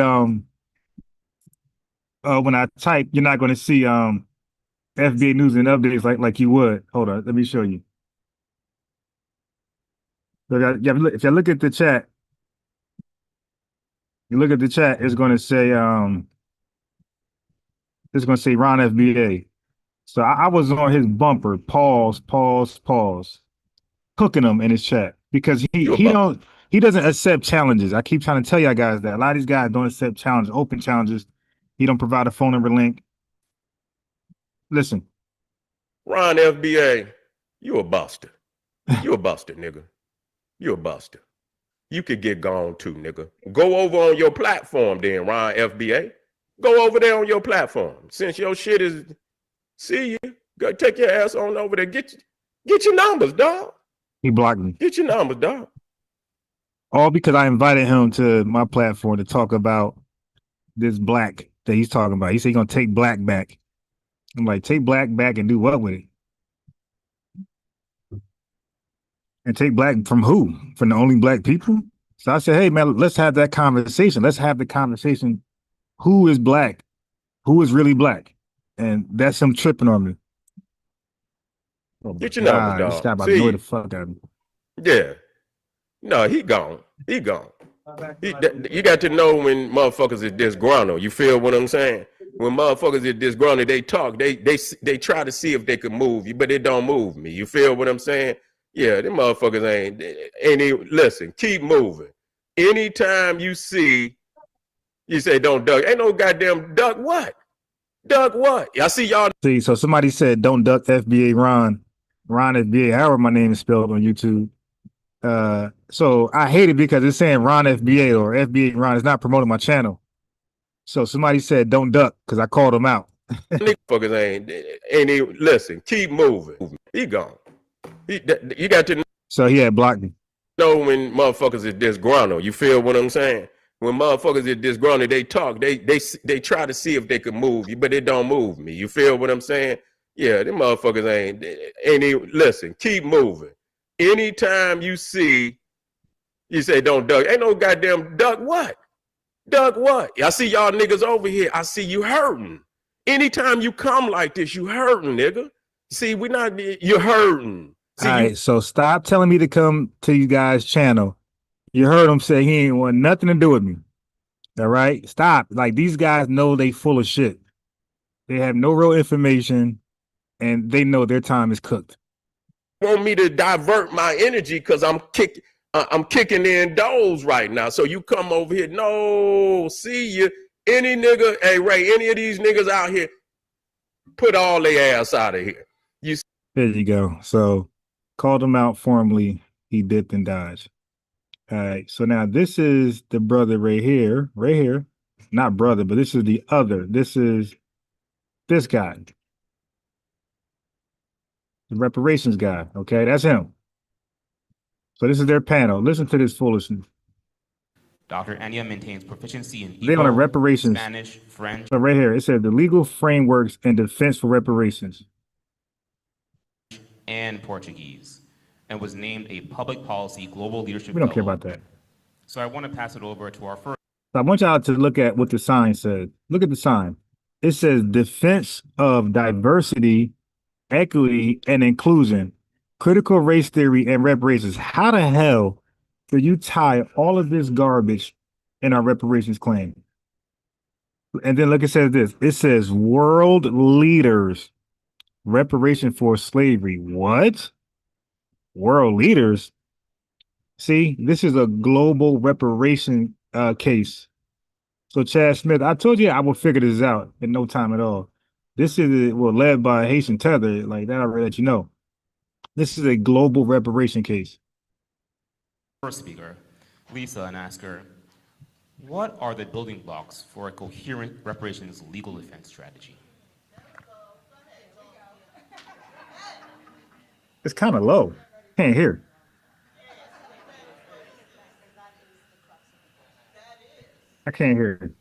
when I type, you're not going to see FBA News and Updates like you would. Hold on, let me show you. If you look at the chat, it's going to say Ron FBA. So I was on his bumper, pause, hooking him in his chat because he doesn't accept challenges. I keep trying to tell y'all guys that a lot of these guys don't accept challenges, open challenges. He don't provide a phone number link. Listen. Ron FBA, you a buster. You a buster, nigga. You a buster. You could get gone too, nigga. Go over on your platform then, Ron FBA. Go over there on your platform. Since your shit is, see you, go take your ass on over there. Get your numbers, dog. He blocked me. Get your numbers, dog. All because I invited him to my platform to talk about this black that he's talking about. He said he's gonna take black back. I'm like, take black back and do what with it? And take black from who? From the only black people? So I said, hey man, let's have that conversation. Let's have the conversation. Who is black? Who is really black? And that's him tripping on me. Oh, get your numbers, dog. This guy about to annoy the fuck out of me. Yeah. No, he gone. He gone. You got to know when motherfuckers is disgruntled. You feel what I'm saying? When motherfuckers is disgruntled, they talk. They try to see if they can move you, but it don't move me. You feel what I'm saying? Yeah, them motherfuckers ain't even, listen, keep moving. Anytime you see, you say, don't duck. Ain't no goddamn duck what? Duck what? I see y'all. See, so somebody said, don't duck FBA Ron. Ron FBA, however my name is spelled on YouTube. So I hate it because it's saying Ron FBA or FBA Ron. It's not promoting my channel. So somebody said, don't duck because I called them out. Niggas ain't even, listen, keep moving. He gone. You got to So he had blocked me. know when motherfuckers is disgruntled. You feel what I'm saying? When motherfuckers is disgruntled, they talk. They try to see if they can move you, but it don't move me. You feel what I'm saying? Yeah, them motherfuckers ain't even, listen, keep moving. Anytime you see, you say, don't duck. Ain't no goddamn duck what? Duck what? I see y'all niggas over here. I see you hurting. Anytime you come like this, you hurting, nigga. See, you're hurting. See, all right, so stop telling me to come to you guys' channel. You heard him say he ain't want nothing to do with me. All right, stop. Like, these guys know they full of shit. They have no real information, and they know their time is cooked. want me to divert my energy because I'm kicking in doors right now. So you come over here. No, see you. Any nigga, hey Ray, any of these niggas out here, put all their ass out of here. There you go. So called him out formally. He dipped and dodged. All right. So now this is the brother right here. Not brother, but this is the other. This is this guy. The reparations guy. Okay, that's him. So this is their panel. Listen to this foolishness. Dr. Anya maintains proficiency in They on a reparations. Spanish, French. So right here, it says the legal frameworks and defense for reparations. And Portuguese, and was named a public policy global leadership. We don't care about that. So I want to pass it over to our first. So I want y'all to look at what the sign says. Look at the sign. It says defense of diversity, equity, and inclusion, critical race theory, and reparations. How the hell do you tie all of this garbage in our reparations claim? And then look, it says this. It says world leaders, reparation for slavery. What? World leaders? See, this is a global reparation case. So Chad Smith, I told you I will figure this out in no time at all. This is led by Haitian Tether, like that. I already let you know. This is a global reparation case. First speaker, Lisa, and ask her, what are the building blocks for a coherent reparations legal defense strategy? It's kind of low. Can't hear. I can't hear.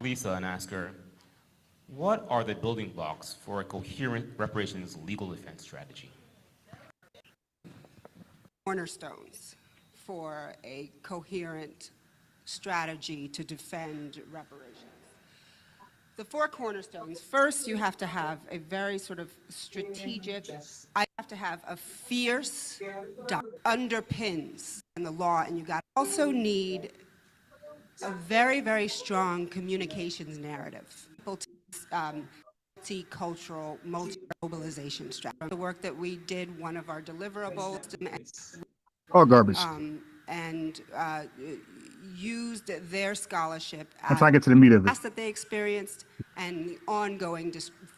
Lisa, and ask her, what are the building blocks for a coherent reparations legal defense strategy? Cornerstones for a coherent strategy to defend reparations. The four cornerstones. First, you have to have a very sort of strategic, I have to have a fierce underpins in the law, and you got also need a very, very strong communications narrative. Multicultural, multi-globalization strategy. The work that we did, one of our deliverables, All garbage. And used their scholarship I'm trying to get to the meat of it. that they experienced and the ongoing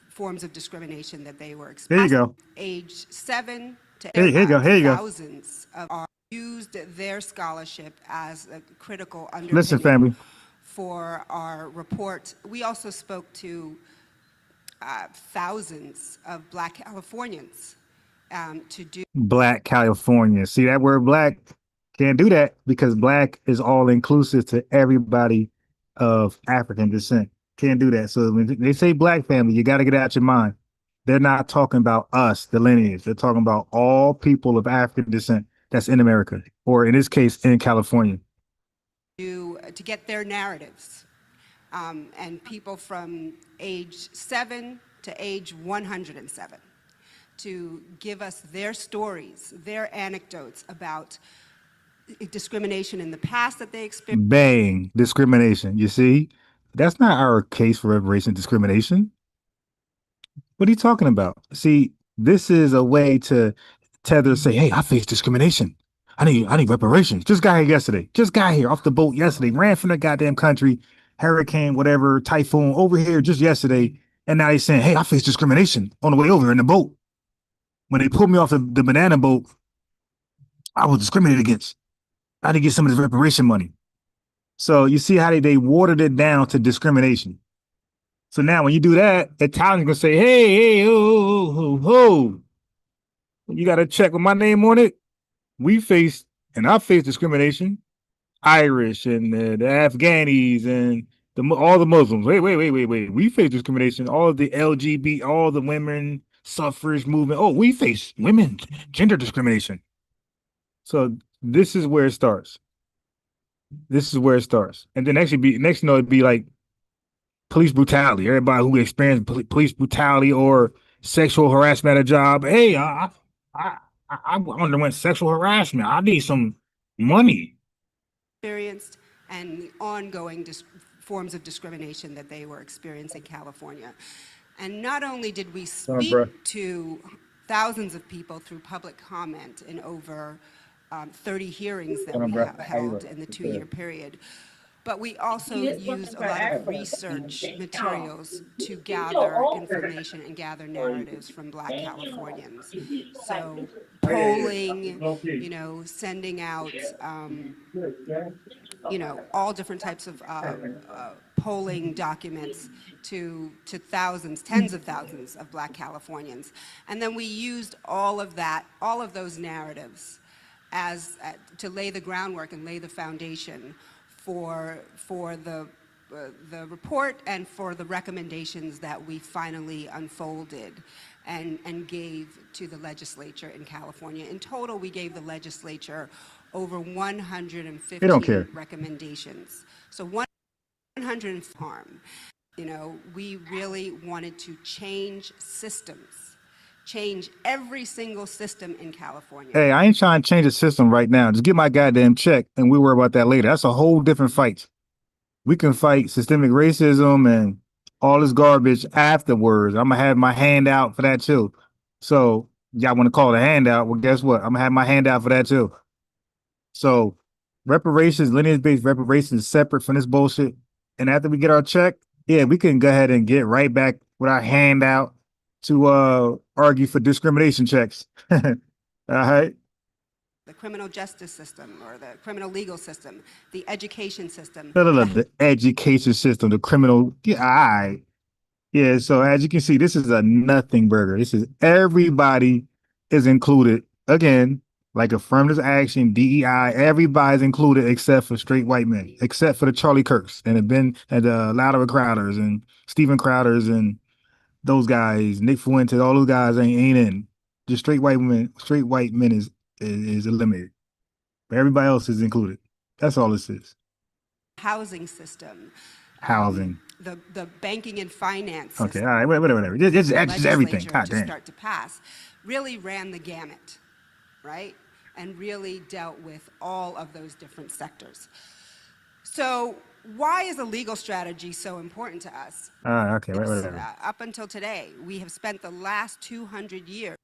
forms of discrimination that they were There you experiencing. go. Age 7 to Here you go. Here you go. thousands of used their scholarship as a critical underpinning Listen, family. for our report. We also spoke to thousands of Black Californians to do Black California. See that word black? Can't do that because black is all inclusive to everybody of African descent. Can't do that. So when they say black family, you got to get out your mind. They're not talking about us, the lineage. They're talking about all people of African descent that's in America, or in this case, in California. to get their narratives. And people from age 7 to age 107 to give us their stories, their anecdotes about discrimination in the past that they experienced. Bang, discrimination. You see, that's not our case for reparation discrimination. What are you talking about? See, this is a way to Tether say, hey, I face discrimination. I need reparations. Just got here yesterday. Just got here off the boat yesterday. Ran from the goddamn country, hurricane, whatever, typhoon over here just yesterday. And now they saying, hey, I faced discrimination on the way over in the boat. When they pulled me off the banana boat, I was discriminated against. I had to get some of this reparation money. So you see how they watered it down to discrimination. So now when you do that, Italians gonna say, hey, oh, you got to check with my name on it. I faced discrimination. Irish and the Afghanis and all the Muslims. Wait. We face discrimination. All of the LGBT, all the women suffrage movement. Oh, we face women gender discrimination. So this is where it starts. And then next it'd be like police brutality. Everybody who experienced police brutality or sexual harassment at a job. Hey, I underwent sexual harassment. I need some money. Experienced and the ongoing forms of discrimination that they were experiencing in California. And not only did we speak to thousands of people through public comment in over 30 hearings that we held in the 2-year period, but we also used a lot of research materials to gather information and gather narratives from Black Californians. So polling, sending out, all different types of polling documents to thousands, tens of thousands of Black Californians. And then we used all of those narratives to lay the groundwork and lay the foundation for the report and for the recommendations that we finally unfolded and gave to the legislature in California. In total, we gave the legislature over 150 recommendations. So 100 harm. We really wanted to change systems, change every single system in California. Hey, I ain't trying to change the system right now. Just get my goddamn check and we'll worry about that later. That's a whole different fight. We can fight systemic racism and all this garbage afterwards. I'm gonna have my hand out for that too. So y'all want to call it a handout? Well, guess what? I'm gonna have my hand out for that too. So reparations, lineage-based reparations is separate from this bullshit. And after we get our check, yeah, we can go ahead and get right back with our hand out to argue for discrimination checks. All right. The criminal justice system or the criminal legal system, the education system. The education system, the criminal. Yeah, all right. Yeah, so as you can see, this is a nothing burger. This is everybody is included. Again, like affirmative action, DEI, everybody's included except for straight white men, except for the Charlie Kirks and the Louder Crowders and Steven Crowders and those guys, Nick Fuentes, all those guys ain't in. Just straight white men is eliminated. But everybody else is included. That's all this is. Housing system. Housing. The banking and finance system. Okay, all right, whatever. Just everything. God damn. Start to pass really ran the gamut, right? And really dealt with all of those different sectors. So why is a legal strategy so important to us? Okay, up until today, we have spent the last 200 years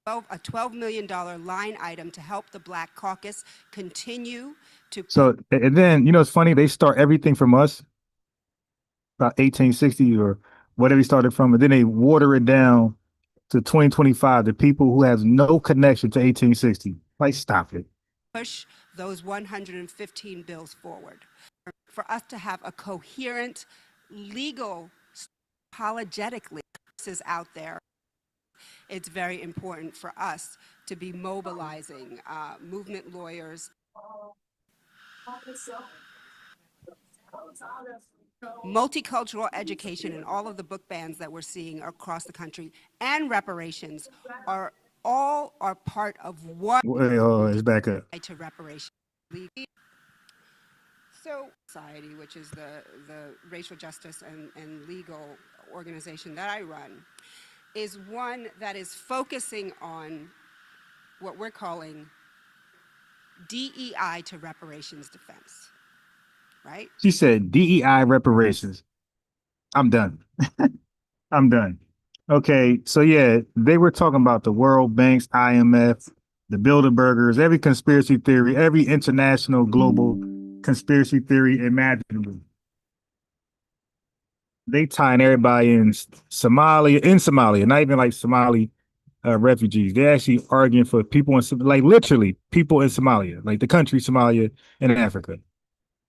a $12 million line item to help the Black Caucus continue to. So, and then, it's funny, they start everything from us, about 1860 or whatever he started from, and then they water it down to 2025, the people who have no connection to 1860. Like, stop it. Push those 115 bills forward. For us to have a coherent legal apologetically out there, it's very important for us to be mobilizing movement lawyers, multicultural education, and all of the book bans that we're seeing across the country, and reparations are part of what it's back up to reparations. So society, which is the racial justice and legal organization that I run, is one that is focusing on what we're calling DEI to reparations defense, right? She said DEI reparations. I'm done. I'm done. Okay, so yeah, they were talking about the World Bank's IMF the Bilderbergers, every conspiracy theory, every international global conspiracy theory imaginable. They tying everybody in Somalia, not even like Somali refugees. They're actually arguing for people like literally people in Somalia, like the country Somalia in Africa.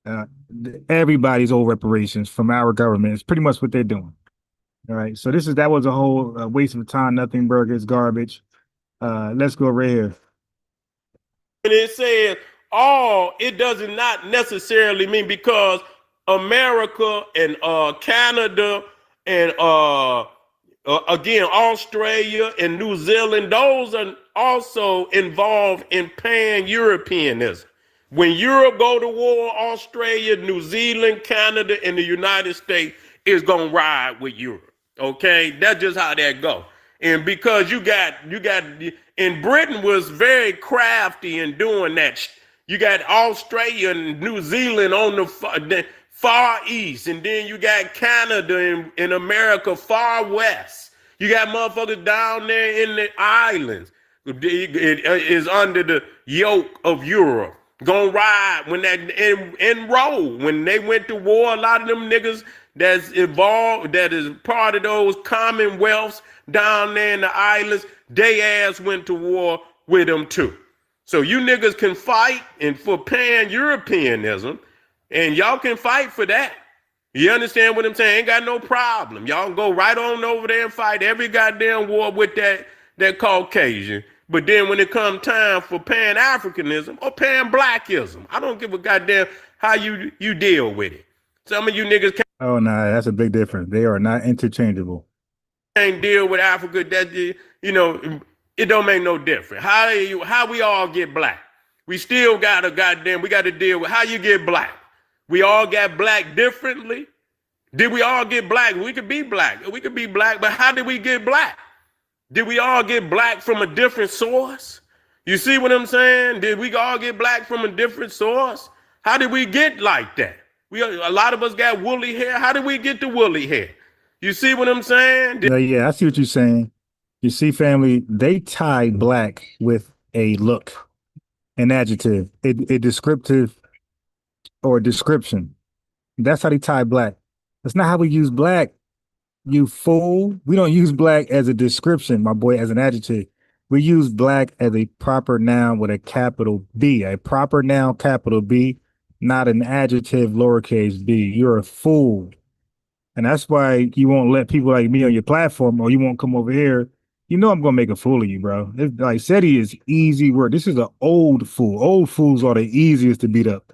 Uh, everybody's old reparations from our government. It's pretty much what they're doing. All right. So that was a whole waste of time. Nothing burgers, garbage. Let's go right here. When it says all, it does not necessarily mean because America and Canada and again Australia and New Zealand, those are also involved in pan-Europeanism. When Europe go to war, Australia, New Zealand, Canada, and the United States is gonna ride with Europe. Okay, that's just how that go. And because you got, and Britain was very crafty in doing that. You got Australia and New Zealand on the far east, and then you got Canada and America far west. You got motherfuckers down there in the islands. It is under the yoke of Europe. Gonna ride when that enroll when they went to war. A lot of them niggas that's involved, that is part of those commonwealths down there in the islands, they ass went to war with them too. So you niggas can fight and for pan-Europeanism, and y'all can fight for that. You understand what I'm saying? Ain't got no problem. Y'all go right on over there and fight every goddamn war with that Caucasian. But then when it comes time for Pan-Africanism or Pan-Blackism, I don't give a goddamn how you deal with it. Some of you niggas can't. Oh, no, that's a big difference. They are not interchangeable. Can't deal with Africa. That, you know, it don't make no difference. How we all get black? We still got we got to deal with how you get black. We all got black differently. Did we all get black? We could be black. We could be black, but how did we get black? Did we all get black from a different source? You see what I'm saying? Did we all get black from a different source? How did we get like that? A lot of us got woolly hair. How did we get the woolly hair? You see what I'm saying? Yeah, I see what you're saying. You see, family, they tie black with a look, an adjective, a descriptive or description. That's how they tie black. That's not how we use black. You fool. We don't use black as a description, my boy, as an adjective. We use black as a proper noun with a capital B, a proper noun, capital B, not an adjective, lowercase b. You're a fool. And that's why you won't let people like me on your platform, or you won't come over here. You know I'm going to make a fool of you, bro. It's like Seti is easy work. This is an old fool. Old fools are the easiest to beat up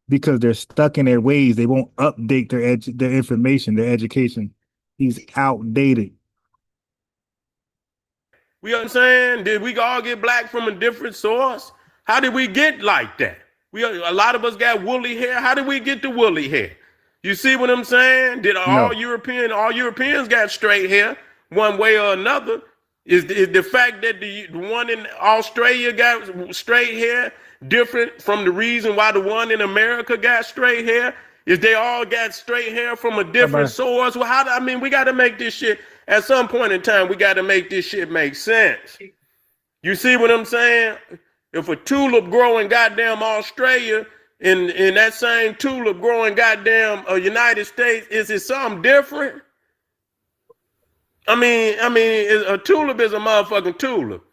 because they're stuck in their ways. They won't update their information, their education. He's outdated. We understand? Did we all get black from a different source? How did we get like that? A lot of us got woolly hair. How did we get the woolly hair? You see what I'm saying? Did all Europeans got straight hair one way or another? Is the fact that the one in Australia got straight hair different from the reason why the one in America got straight hair? Is they all got straight hair from a different source? Well, we got to make this shit, at some point in time, we got to make this shit make sense. You see what I'm saying? If a tulip growing goddamn Australia and that same tulip growing goddamn United States, is it something different? I mean, a tulip is a motherfucking tulip.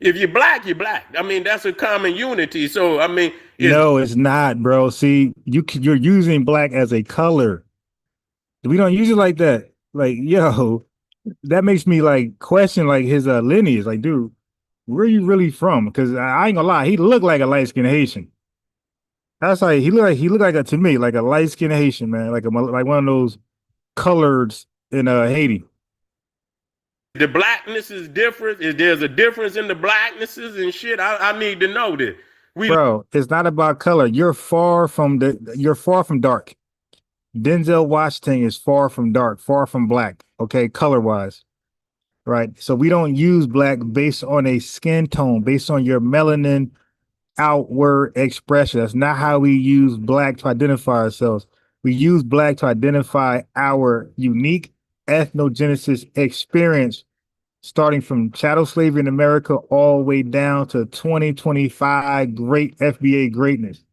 If you're black, you're black. I mean, that's a common unity. So, I mean, no, it's not, bro. See, you're using black as a color. We don't use it like that. Like, yo, that makes me like question like his lineage. Like, dude, where are you really from? Because I ain't gonna lie, he looked like a light-skinned Haitian. That's like he looked like to me like a light-skinned Haitian, man, like one of those coloreds in Haiti. The blackness is different. If there's a difference in the blacknesses and shit, I need to know that. Bro, it's not about color. You're far from dark. Denzel Washington is far from dark, far from black. Okay, color wise, right? So we don't use black based on a skin tone, based on your melanin outward expression. That's not how we use black to identify ourselves. We use black to identify our unique ethnogenesis experience starting from chattel slavery in America all the way down to 2025 great FBA greatness.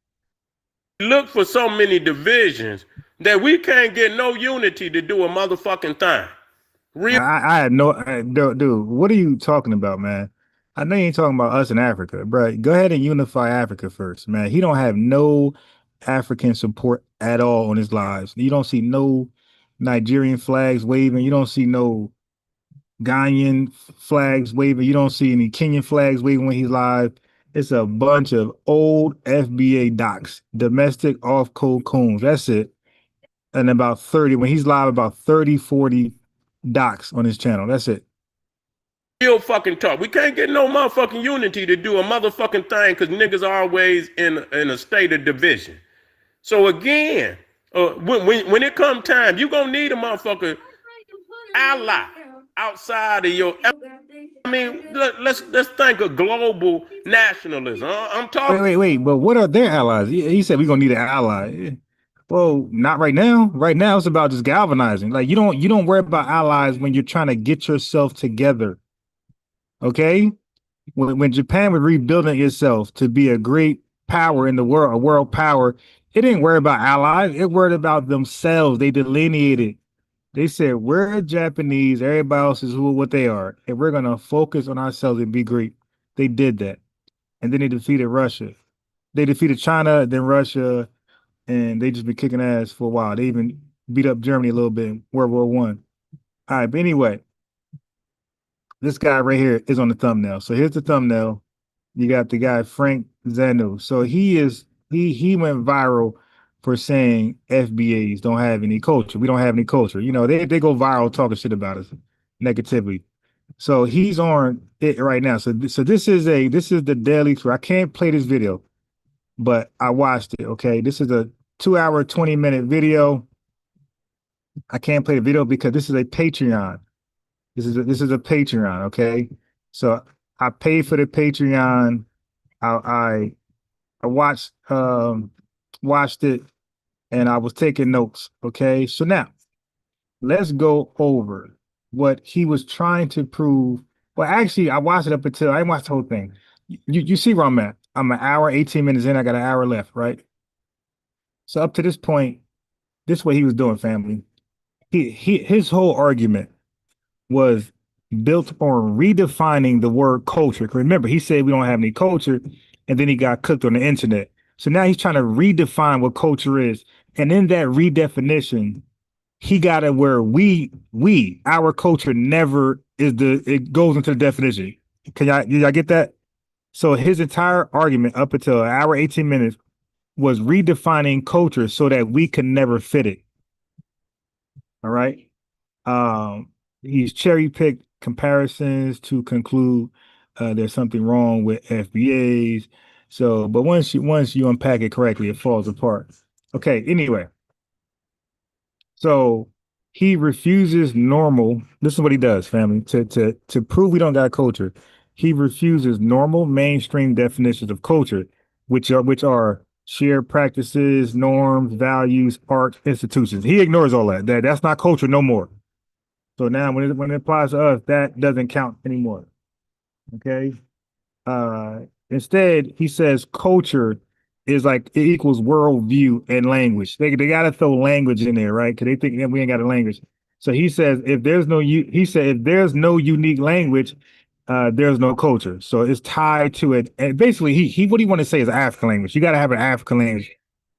Look for so many divisions that we can't get no unity to do a motherfucking thing. I had no, dude, what are you talking about, man? I know you ain't talking about us in Africa, bro. Go ahead and unify Africa first, man. He don't have no African support at all on his lives. You don't see no Nigerian flags waving. You don't see no Ghanaian flags waving. You don't see any Kenyan flags waving when he's live. It's a bunch of old FBA docs, domestic off-code coons. That's it. And about 30, when he's live, about 30, 40 docs on his channel. That's it. Real fucking talk. We can't get no motherfucking unity to do a motherfucking thing because niggas are always in a state of division. So again, when it come time, you gonna need a motherfucker ally outside of your. I mean, let's think of global nationalism. I'm talking. Wait. But what are their allies? He said we're gonna need an ally. Well, not right now. Right now, it's about just galvanizing. Like you don't worry about allies when you're trying to get yourself together. Okay, when Japan was rebuilding itself to be a great power in the world, a world power, it didn't worry about allies. It worried about themselves. They delineated. They said we're Japanese. Everybody else is what they are, and we're gonna focus on ourselves and be great. They did that, and then they defeated Russia. They defeated China, then Russia, and they just been kicking ass for a while. They even beat up Germany a little bit in World War One. All right, but anyway. This guy right here is on the thumbnail. So here's the thumbnail. You got the guy Frank Zanu. So he went viral for saying FBAs don't have any culture. We don't have any culture. You know, they go viral talking shit about us negatively. So he's on it right now. So this is the daily tour. I can't play this video, but I watched it. Okay, this is a 2-hour 20-minute video. I can't play the video because this is a Patreon. This is a Patreon, okay? So I paid for the Patreon. I watched it and I was taking notes, okay? So now let's go over what he was trying to prove. Well, actually, I watched it up until I didn't watch the whole thing. You see where I'm at. I'm an hour, 18 minutes in, I got an hour left, right? So up to this point, this is what he was doing, family. His whole argument was built on redefining the word culture. Remember, he said we don't have any culture, and then he got cooked on the internet. So now he's trying to redefine what culture is. And in that redefinition, he got it where our culture never is it goes into the definition. Y'all get that? So his entire argument up until an hour, 18 minutes was redefining culture so that we could never fit it. All right. He's cherry picked comparisons to conclude there's something wrong with FBAs. So, but once you unpack it correctly, it falls apart. Okay. Anyway, so he refuses normal. This is what he does, family. To prove we don't got culture, he refuses normal mainstream definitions of culture, which are shared practices, norms, values, art, institutions. He ignores all that. That's not culture no more. So now when it applies to us, that doesn't count anymore. Okay. Instead, he says culture is like it equals worldview and language. They gotta throw language in there, right? Because they think we ain't got a language. So he says if there's no unique language, there's no culture. So it's tied to it. And basically, he what he want to say is African language. You got to have an African language.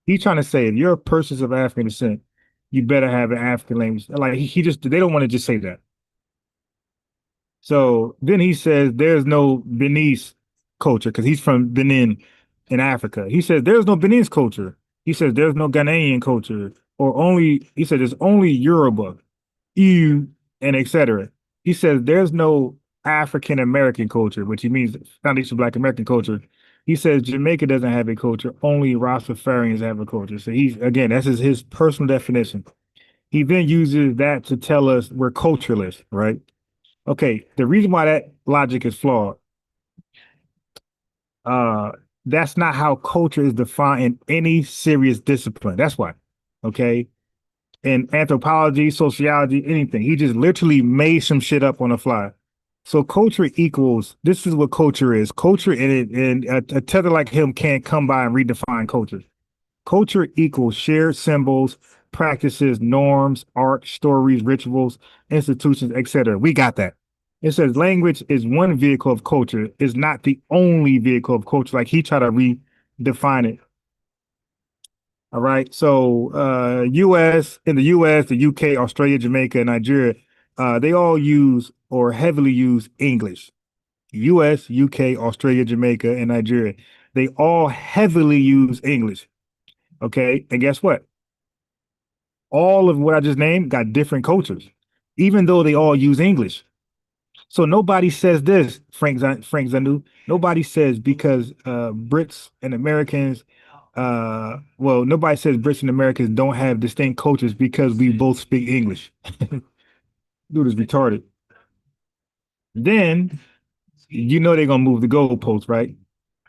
He's trying to say if you're a person of African descent, you better have an African language. Like they don't want to just say that. So then he says there's no Beninese culture because he's from Benin in Africa. He says there's no Beninese culture. He says there's no Ghanaian culture he said there's only Yoruba, EU, and etc. He says there's no African American culture, which he means foundation Black American culture. He says Jamaica doesn't have a culture, only Rastafarians have a culture. So that's his personal definition. He then uses that to tell us we're cultureless, right? Okay, the reason why that logic is flawed, that's not how culture is defined in any serious discipline. That's why, okay? In anthropology, sociology, anything. He just literally made some shit up on the fly. So culture equals, this is what culture is. Culture and a tether like him can't come by and redefine culture. Culture equals shared symbols, practices, norms, art, stories, rituals, institutions, etc. We got that. It says language is one vehicle of culture, is not the only vehicle of culture. Like he tried to redefine it. All right. So in the US, the UK, Australia, Jamaica, Nigeria, they all use or heavily use English. US, UK, Australia, Jamaica, and Nigeria. They all heavily use English. Okay. And guess what? All of what I just named got different cultures, even though they all use English. So nobody says this, Frank Zanu. Nobody says because Brits and Americans, well, nobody says Brits and Americans don't have distinct cultures because we both speak English. Dude is retarded. Then you know they're gonna move the goalposts, right?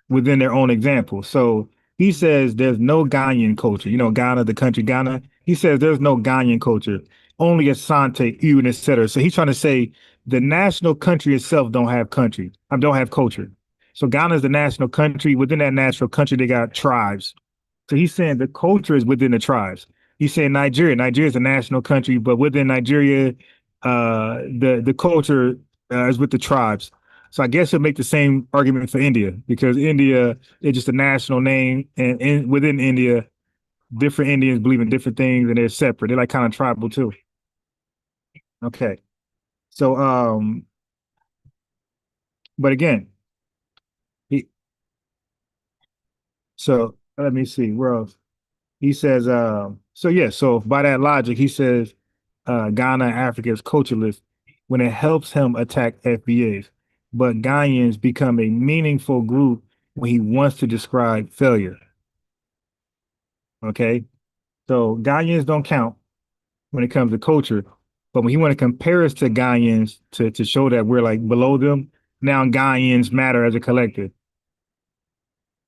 Within their own example. So he says there's no Ghanaian culture. You know, Ghana, the country Ghana. He says there's no Ghanaian culture, only Asante, Ewe, etc. So he's trying to say the national country itself don't have country. Don't have culture. So Ghana is the national country. Within that national country, they got tribes. So he's saying the culture is within the tribes. He's saying Nigeria is a national country, but within Nigeria, the culture is with the tribes. So I guess he'll make the same argument for India because India is just a national name, and within India, different Indians believe in different things, and they're separate. They're like kind of tribal too. Okay, so but again, he so let me see where else. He says, so yeah, so by that logic, he says Ghana, Africa is cultureless when it helps him attack FBAs. But Ghanaians become a meaningful group when he wants to describe failure. Okay. So Ghanaians don't count when it comes to culture. But when he want to compare us to Ghanaians to show that we're like below them, now Ghanaians matter as a collective.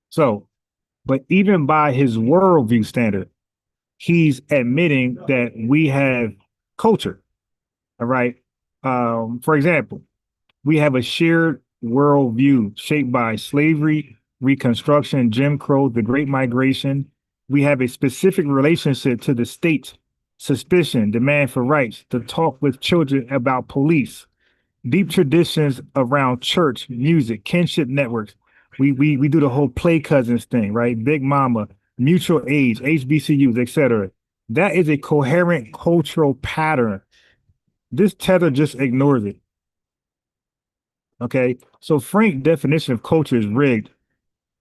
So, but even by his worldview standard, he's admitting that we have culture. All right. For example, we have a shared worldview shaped by slavery, Reconstruction, Jim Crow, the Great Migration. We have a specific relationship to the state, suspicion, demand for rights, to talk with children about police, deep traditions around church, music, kinship networks. We do the whole play cousins thing, right? Big Mama, mutual age, HBCUs, etc. That is a coherent cultural pattern. This tether just ignores it. Okay. So Frank's definition of culture is rigged.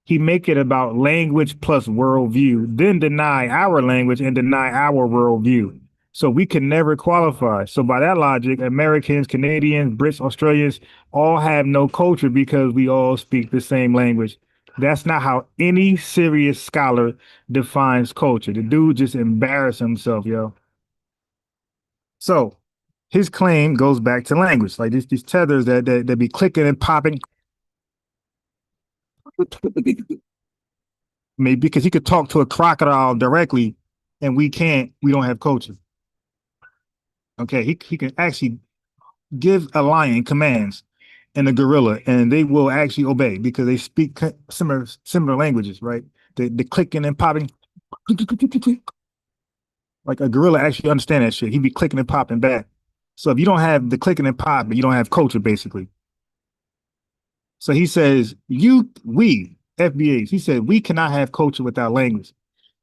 He make it about language plus worldview, then deny our language and deny our worldview. So we can never qualify. So by that logic, Americans, Canadians, Brits, Australians all have no culture because we all speak the same language. That's not how any serious scholar defines culture. The dude just embarrassed himself, yo. So his claim goes back to language, like these tethers that be clicking and popping. Maybe because he could talk to a crocodile directly, and we can't. We don't have culture. Okay, he can actually give a lion commands and a gorilla, and they will actually obey because they speak similar languages, right? The clicking and popping. Like a gorilla actually understand that shit. He'd be clicking and popping back. So if you don't have the clicking and popping, you don't have culture, basically. So he says, we, FBAs, he said, we cannot have culture without language.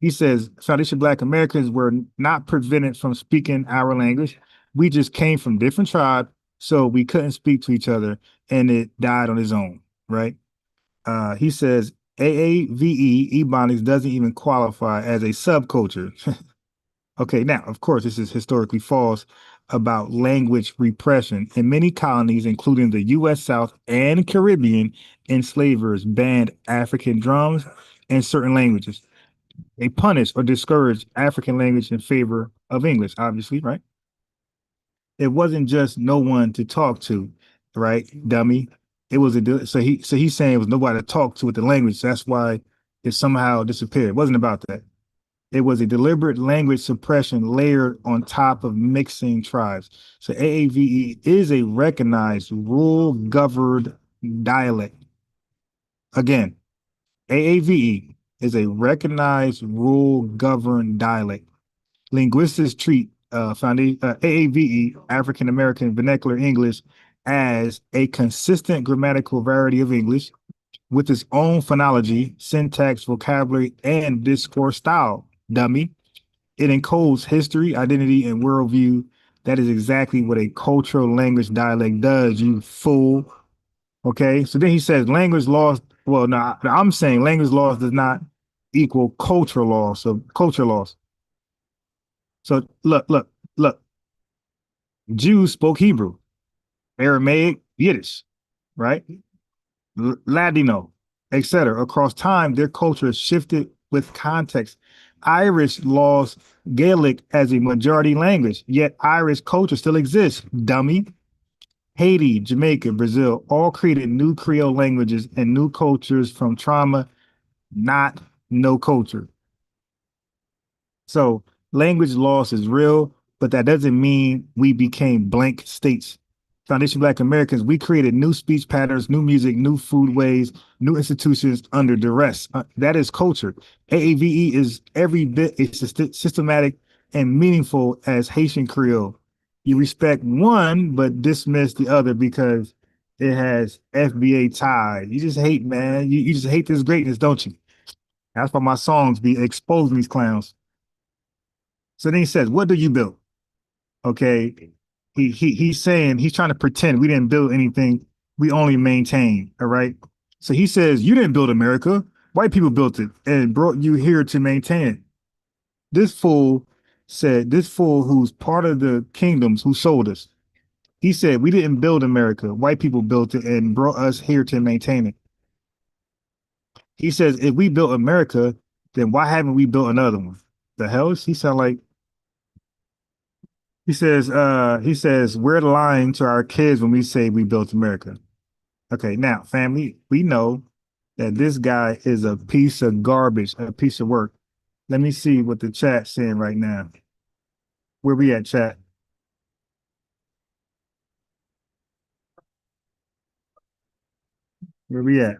He says, Foundation Black Americans were not prevented from speaking our language. We just came from different tribes, so we couldn't speak to each other, and it died on its own, right? He says, AAVE, Ebonics doesn't even qualify as a subculture. Okay, now, of course, this is historically false about language repression. In many colonies, including the U.S. South and Caribbean, enslavers banned African drums and certain languages. They punished or discouraged African language in favor of English, obviously, right? It wasn't just no one to talk to, right, dummy? It was he's saying it was nobody to talk to with the language. That's why it somehow disappeared. It wasn't about that. It was a deliberate language suppression layered on top of mixing tribes. So AAVE is a recognized rule governed dialect. Again, AAVE is a recognized rule governed dialect. Linguistics treat AAVE, African American Vernacular English, as a consistent grammatical variety of English with its own phonology, syntax, vocabulary, and discourse style. Dummy. It encodes history, identity, and worldview. That is exactly what a cultural language dialect does, you fool. Okay. So then he says language laws. Well, no, I'm saying language laws does not equal cultural laws. So culture laws. So look. Jews spoke Hebrew, Aramaic, Yiddish, right? Ladino, etc. Across time, their culture shifted with context. Irish laws Gaelic as a majority language, yet Irish culture still exists. Dummy. Haiti, Jamaica, Brazil all created new Creole languages and new cultures from trauma, not no culture. So language loss is real, but that doesn't mean we became blank states. Foundation Black Americans, we created new speech patterns, new music, new food ways, new institutions under duress. That is culture. AAVE is every bit as systematic and meaningful as Haitian Creole. You respect one, but dismiss the other because it has FBA ties. You just hate, man. You just hate this greatness, don't you? That's why my songs be exposing these clowns. So then he says, what do you build? Okay. He's saying he's trying to pretend we didn't build anything. We only maintain. All right. So he says, you didn't build America. White people built it and brought you here to maintain it. This fool who's part of the kingdoms who sold us. He said, we didn't build America. White people built it and brought us here to maintain it. He says, if we built America, then why haven't we built another one? The hell is he sound like? He says, we're lying to our kids when we say we built America. Okay, now, family, we know that this guy is a piece of garbage, a piece of work. Let me see what the chat's saying right now. Where we at, chat? Where we at?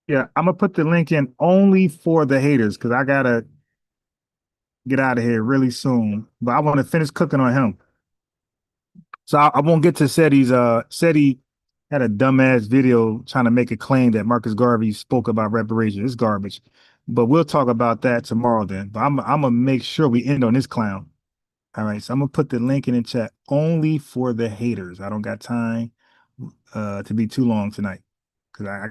Yeah, I'm gonna put the link in only for the haters because I gotta get out of here really soon. But I want to finish cooking on him. So I won't get to Seti's. Seti had a dumbass video trying to make a claim that Marcus Garvey spoke about reparations. It's garbage. But we'll talk about that tomorrow then. But I'm gonna make sure we end on this clown. All right. So I'm gonna put the link in the chat only for the haters. I don't got time to be too long tonight. Cause I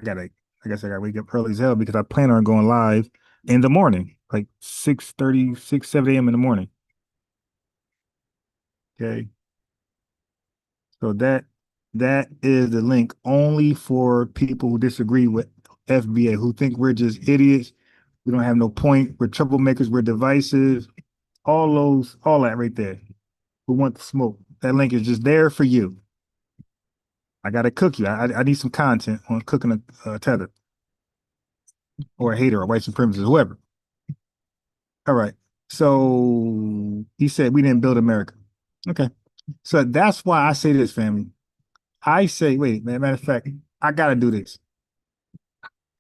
guess I gotta wake up early as hell because I plan on going live in the morning, like 6:30, 7 a.m. in the morning. Okay. So that is the link only for people who disagree with FBA, who think we're just idiots. We don't have no point. We're troublemakers. We're divisive. All that right there. Who want the smoke? That link is just there for you. I got to cook you. I need some content on cooking a tether or a hater or white supremacist, whoever. All right. So he said we didn't build America. Okay. So that's why I say this, family. I say, wait, man, matter of fact, I gotta do this.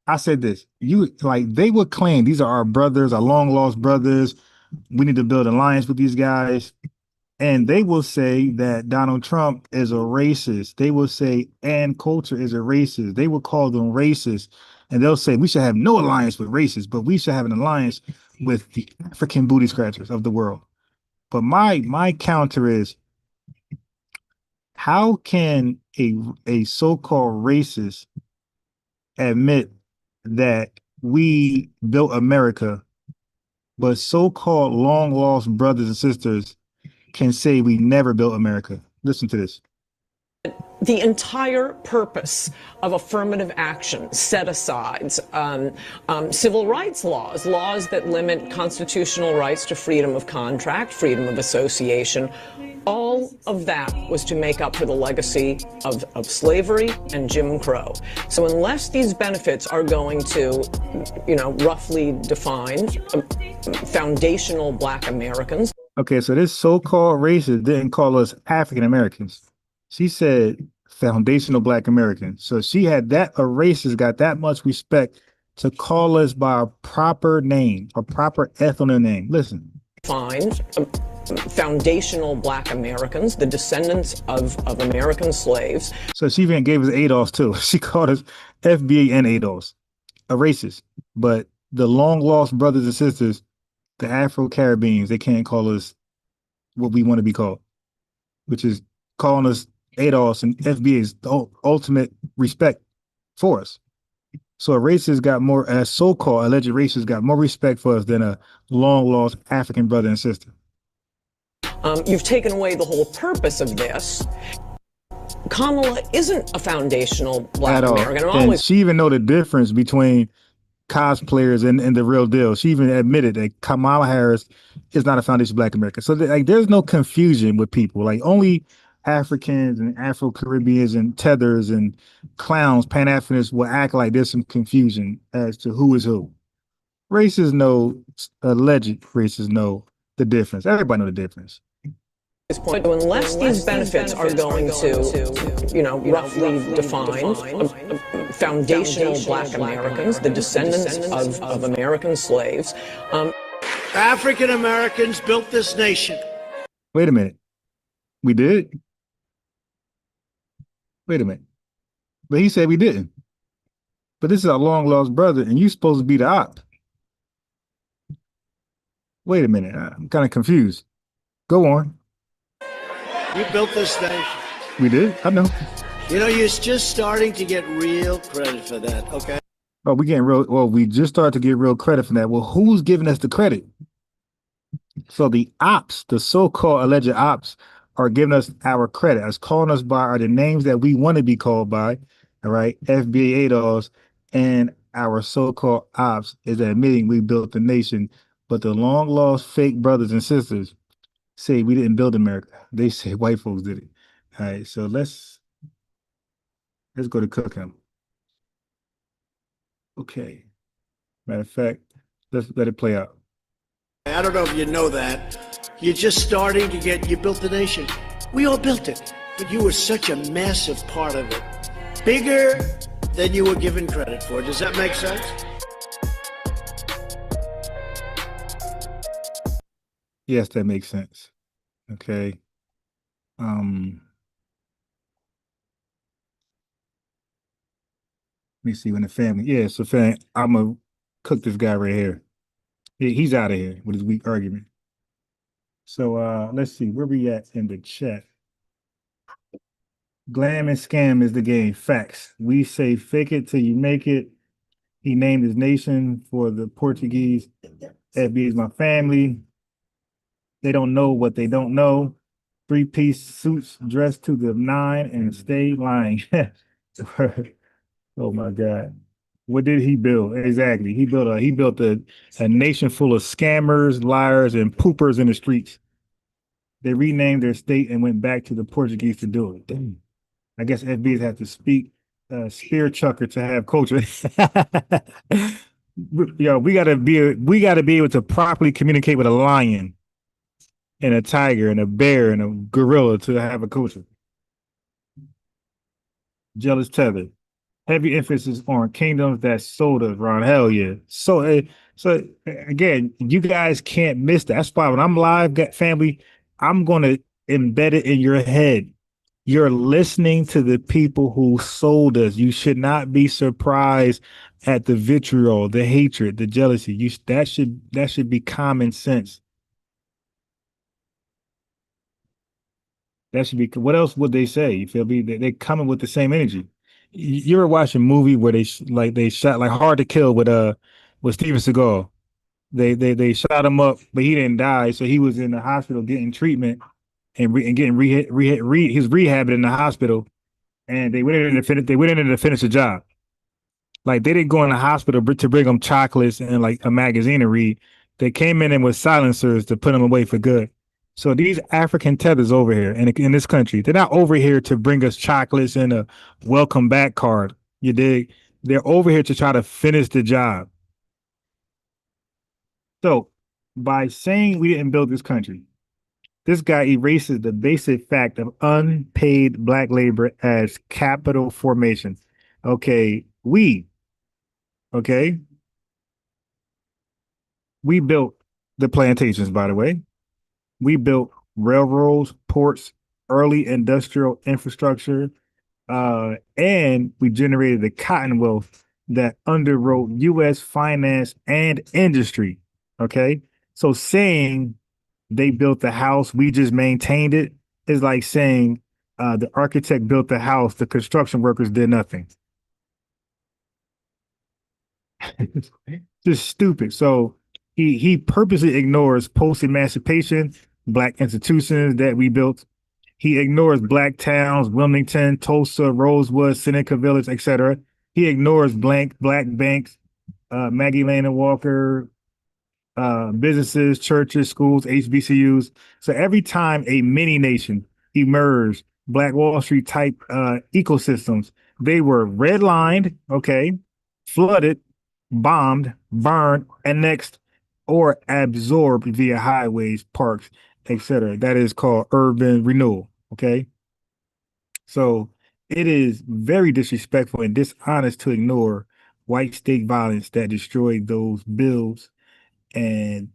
I said this. They would claim these are our brothers, our long lost brothers. We need to build an alliance with these guys. And they will say that Donald Trump is a racist. They will say Ann Coulter is a racist. They will call them racist. And they'll say we should have no alliance with racists, but we should have an alliance with the African booty scratchers of the world. But my counter is, how can a so-called racist admit that we built America, but so-called long lost brothers and sisters can say we never built America? Listen to this. the entire purpose of affirmative action, set-asides, civil rights laws, laws that limit constitutional rights to freedom of contract, freedom of association, all of that was to make up for the legacy of slavery and Jim Crow. So unless these benefits are going to, roughly define foundational Black Americans. Okay, so this so-called racist didn't call us African Americans. She said foundational Black Americans. So she had that, a racist got that much respect to call us by our proper name, a proper ethnic name. Listen. Fine. Foundational Black Americans, the descendants of American slaves. So she even gave us ADOS too. She called us FBA and ADOS, a racist. But the long lost brothers and sisters, the Afro-Caribbeans, they can't call us what we want to be called, which is calling us ADOS and FBA is the ultimate respect for us. So a racist got more, a so-called alleged racist got more respect for us than a long lost African brother and sister. You've taken away the whole purpose of this. Kamala isn't a foundational Black American. And she even know the difference between cosplayers and the real deal. She even admitted that Kamala Harris is not a foundational Black American. So there's no confusion with people. Like only Africans and Afro-Caribbeans and tethers and clowns, Pan-Africanists will act like there's some confusion as to who is who. Racists know, alleged racists know the difference. Everybody know the difference. Point, unless these benefits are going to, roughly define foundational Black Americans, the descendants of American slaves. African Americans built this nation. Wait a minute. We did? Wait a minute. But he said we didn't. But this is our long lost brother, and you supposed to be the op. Wait a minute. I'm kind of confused. Go on. You built this nation. We did? I know. You're just starting to get real credit for that, okay? Oh, we just started to get real credit for that. Well, who's giving us the credit? So the ops, the so-called alleged ops, are giving us our credit, as calling us by the names that we want to be called by, all right? FBA ADOS, and our so-called ops is admitting we built the nation, but the long-lost fake brothers and sisters say we didn't build America. They say white folks did it. All right, so let's go to Cookham. Okay. Matter of fact, let's let it play out. I don't know if you know that. You're just starting to you built the nation. We all built it, but you were such a massive part of it. Bigger than you were given credit for. Does that make sense? Yes, that makes sense. Okay. Let me see when the family. Yeah, so I'm gonna cook this guy right here. He's out of here with his weak argument. So let's see where we at in the chat. Glam and scam is the game. Facts. We say fake it till you make it. He named his nation for the Portuguese. FB is my family. They don't know what they don't know. 3-piece suits dressed to the nine and stay lying. Oh my God. What did he build? Exactly. He built a nation full of scammers, liars, and poopers in the streets. They renamed their state and went back to the Portuguese to do it. Damn. I guess FBs have to speak spear chucker to have culture. Yo, we gotta be able to properly communicate with a lion and a tiger and a bear and a gorilla to have a culture. Jealous tether. Heavy emphasis on kingdoms that sold us, Ron. Hell yeah. So again, you guys can't miss that. That's why when I'm live, family, I'm going to embed it in your head. You're listening to the people who sold us. You should not be surprised at the vitriol, the hatred, the jealousy. That should be common sense. That should be. What else would they say? You feel me? They're coming with the same energy. You ever watch a movie where they shot like Hard to Kill with Steven Seagal? They shot him up, but he didn't die, so he was in the hospital getting treatment and getting he's rehabbing in the hospital, and they went in to finish the job. Like they didn't go in the hospital to bring them chocolates and like a magazine to read. They came in and with silencers to put them away for good. So these African tethers over here in this country, they're not over here to bring us chocolates and a welcome back card. You dig? They're over here to try to finish the job. So by saying we didn't build this country, this guy erases the basic fact of unpaid black labor as capital formation. Okay, okay, we built the plantations, by the way. We built railroads, ports, early industrial infrastructure, and we generated the cotton wealth that underwrote U.S. finance and industry. Okay, so saying they built the house, we just maintained it, is like saying the architect built the house, the construction workers did nothing. Just stupid. So he purposely ignores post-emancipation black institutions that we built. He ignores black towns, Wilmington, Tulsa, Rosewood, Seneca Village, etc. He ignores black banks, Maggie Lane and Walker, businesses, churches, schools, HBCUs. So every time a mini nation emerged, Black Wall Street type ecosystems, they were redlined, okay, flooded, bombed, burned, annexed, or absorbed via highways, parks, etc. That is called urban renewal, okay? So it is very disrespectful and dishonest to ignore white state violence that destroyed those bills and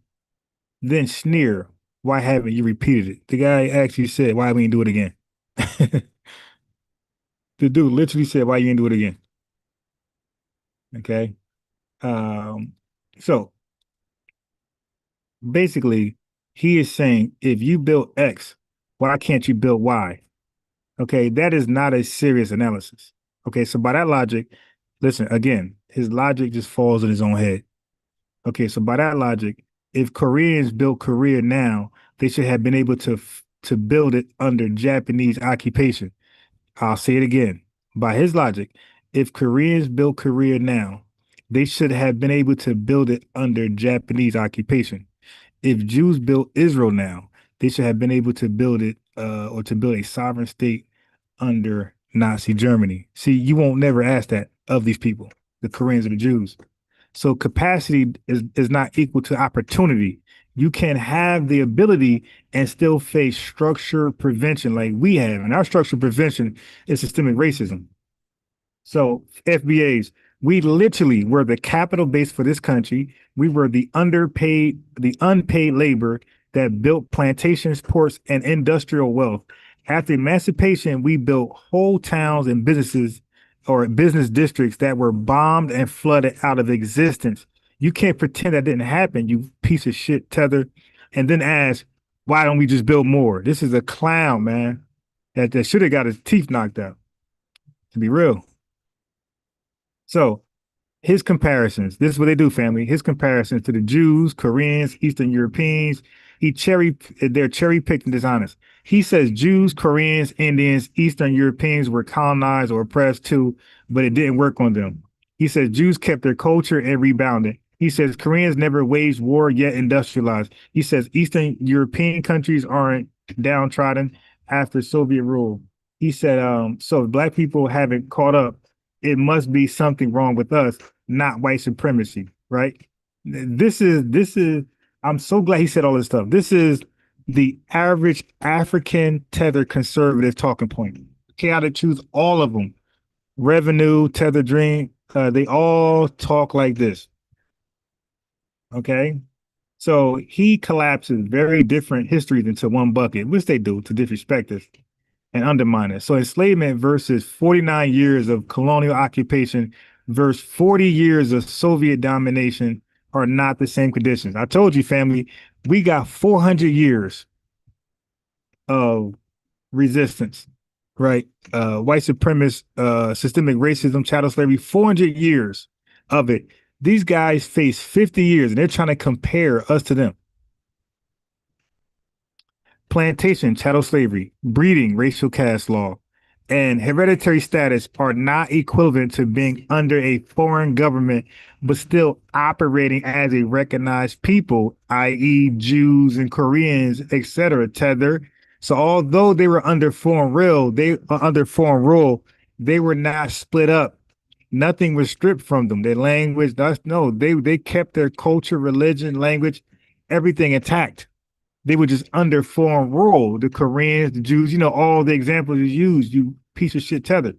then sneer, why haven't you repeated it? The guy actually said, why we didn't do it again? The dude literally said, why you didn't do it again? Okay. So basically, he is saying, if you built X, why can't you build Y? Okay, that is not a serious analysis. Okay, so by that logic, listen, again, his logic just falls in his own head. Okay, so by that logic, if Koreans built Korea now, they should have been able to build it under Japanese occupation. I'll say it again. By his logic, if Koreans built Korea now, they should have been able to build it under Japanese occupation. If Jews built Israel now, they should have been able to build it or to build a sovereign state under Nazi Germany. See, you won't never ask that of these people, the Koreans or the Jews. So capacity is not equal to opportunity. You can have the ability and still face structure prevention like we have. And our structural prevention is systemic racism. So FBAs, we literally were the capital base for this country. We were the unpaid labor that built plantations, ports, and industrial wealth. After emancipation, we built whole towns and businesses or business districts that were bombed and flooded out of existence. You can't pretend that didn't happen, you piece of shit tether, and then ask, why don't we just build more? This is a clown, man, that should have got his teeth knocked out, to be real. So his comparisons, this is what they do, family. His comparisons to the Jews, Koreans, Eastern Europeans, they're cherry picked and dishonest. He says Jews, Koreans, Indians, Eastern Europeans were colonized or oppressed too, but it didn't work on them. He says Jews kept their culture and rebounded. He says Koreans never waged war yet industrialized. He says Eastern European countries aren't downtrodden after Soviet rule. He said, so if black people haven't caught up, it must be something wrong with us, not white supremacy, right? This is, I'm so glad he said all this stuff. This is the average African tether conservative talking point. Chaotic truth, all of them. Revenue, tether dream, they all talk like this. Okay? So he collapses very different histories into one bucket, which they do to disrespect us and undermine it. So enslavement versus 49 years of colonial occupation versus 40 years of Soviet domination are not the same conditions. I told you, family, we got 400 years of resistance, right? White supremacist, systemic racism, chattel slavery, 400 years of it. These guys face 50 years and they're trying to compare us to them. Plantation, chattel slavery, breeding, racial caste law, and hereditary status are not equivalent to being under a foreign government, but still operating as a recognized people, i.e., Jews and Koreans, etc. Tether. So although they were under foreign rule, they were not split up. Nothing was stripped from them. Their language, they kept their culture, religion, language, everything intact. They were just under foreign rule. The Koreans, the Jews, all the examples you used, you piece of shit Tether.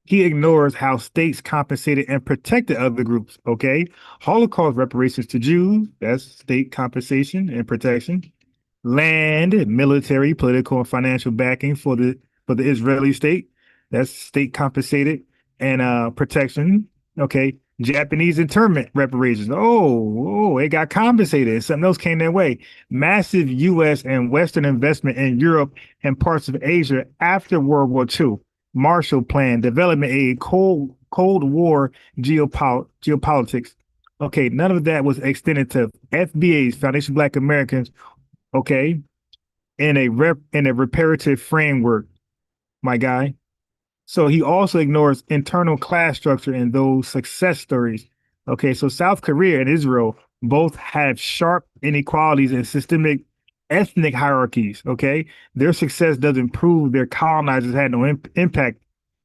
He ignores how states compensated and protected other groups. Okay. Holocaust reparations to Jews, that's state compensation and protection. Land, military, political, and financial backing for the Israeli state. That's state compensated and protection. Okay. Japanese internment reparations. They got compensated. Something else came their way. Massive U.S. and Western investment in Europe and parts of Asia after World War II. Marshall Plan, development aid, Cold War geopolitics. Okay, none of that was extended to FBA's Foundation Black Americans. Okay, in a reparative framework, my guy. So he also ignores internal class structure in those success stories. Okay, so South Korea and Israel both have sharp inequalities and systemic ethnic hierarchies. Okay, their success doesn't prove their colonizers had no impact.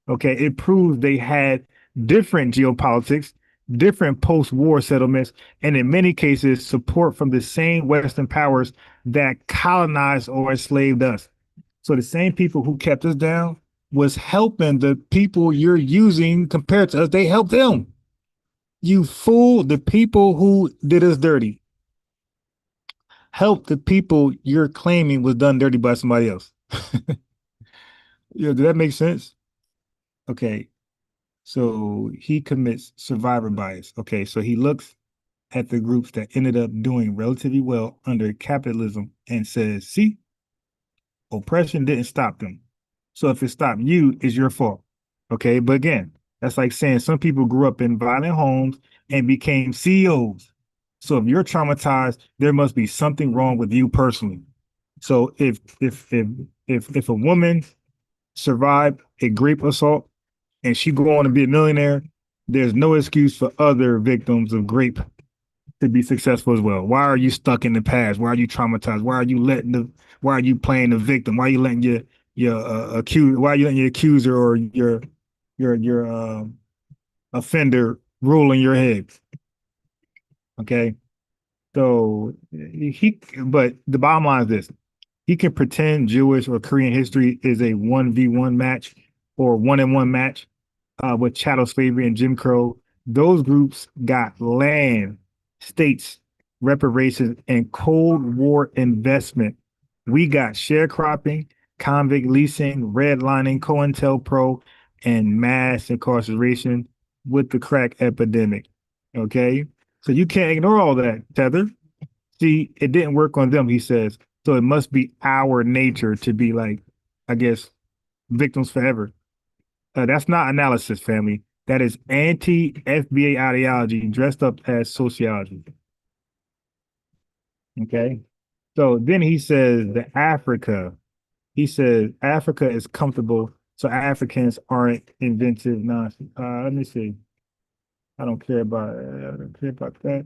Okay, it proves they had different geopolitics, different post-war settlements, and in many cases, support from the same Western powers that colonized or enslaved us. So the same people who kept us down was helping the people you're using compared to us. They helped them. You fool, the people who did us dirty. Help the people you're claiming was done dirty by somebody else. Does that make sense? Okay. So he commits survivor bias. Okay. So he looks at the groups that ended up doing relatively well under capitalism and says, see, oppression didn't stop them. So if it stopped you, it's your fault. Okay. But again, that's like saying some people grew up in violent homes and became CEOs. So if you're traumatized, there must be something wrong with you personally. So if a woman survived a grape assault and she go on to be a millionaire, there's no excuse for other victims of grape to be successful as well. Why are you stuck in the past? Why are you traumatized? Why are you playing the victim? Why are you letting your accuser or your offender rule in your head? Okay. So but the bottom line is this: he can pretend Jewish or Korean history is a 1v1 match or 1-on-1 match with chattel slavery and Jim Crow. Those groups got land, states, reparations, and Cold War investment. We got sharecropping, convict leasing, redlining, COINTELPRO, and mass incarceration with the crack epidemic. Okay? So you can't ignore all that, Tether. See, it didn't work on them, he says. So it must be our nature to be like, I guess, victims forever. That's not analysis, family. That is anti-FBA ideology dressed up as sociology. Okay. So then he says he says Africa is comfortable, so Africans aren't inventive nonsense. Let me see. I don't care about that. I don't care about that.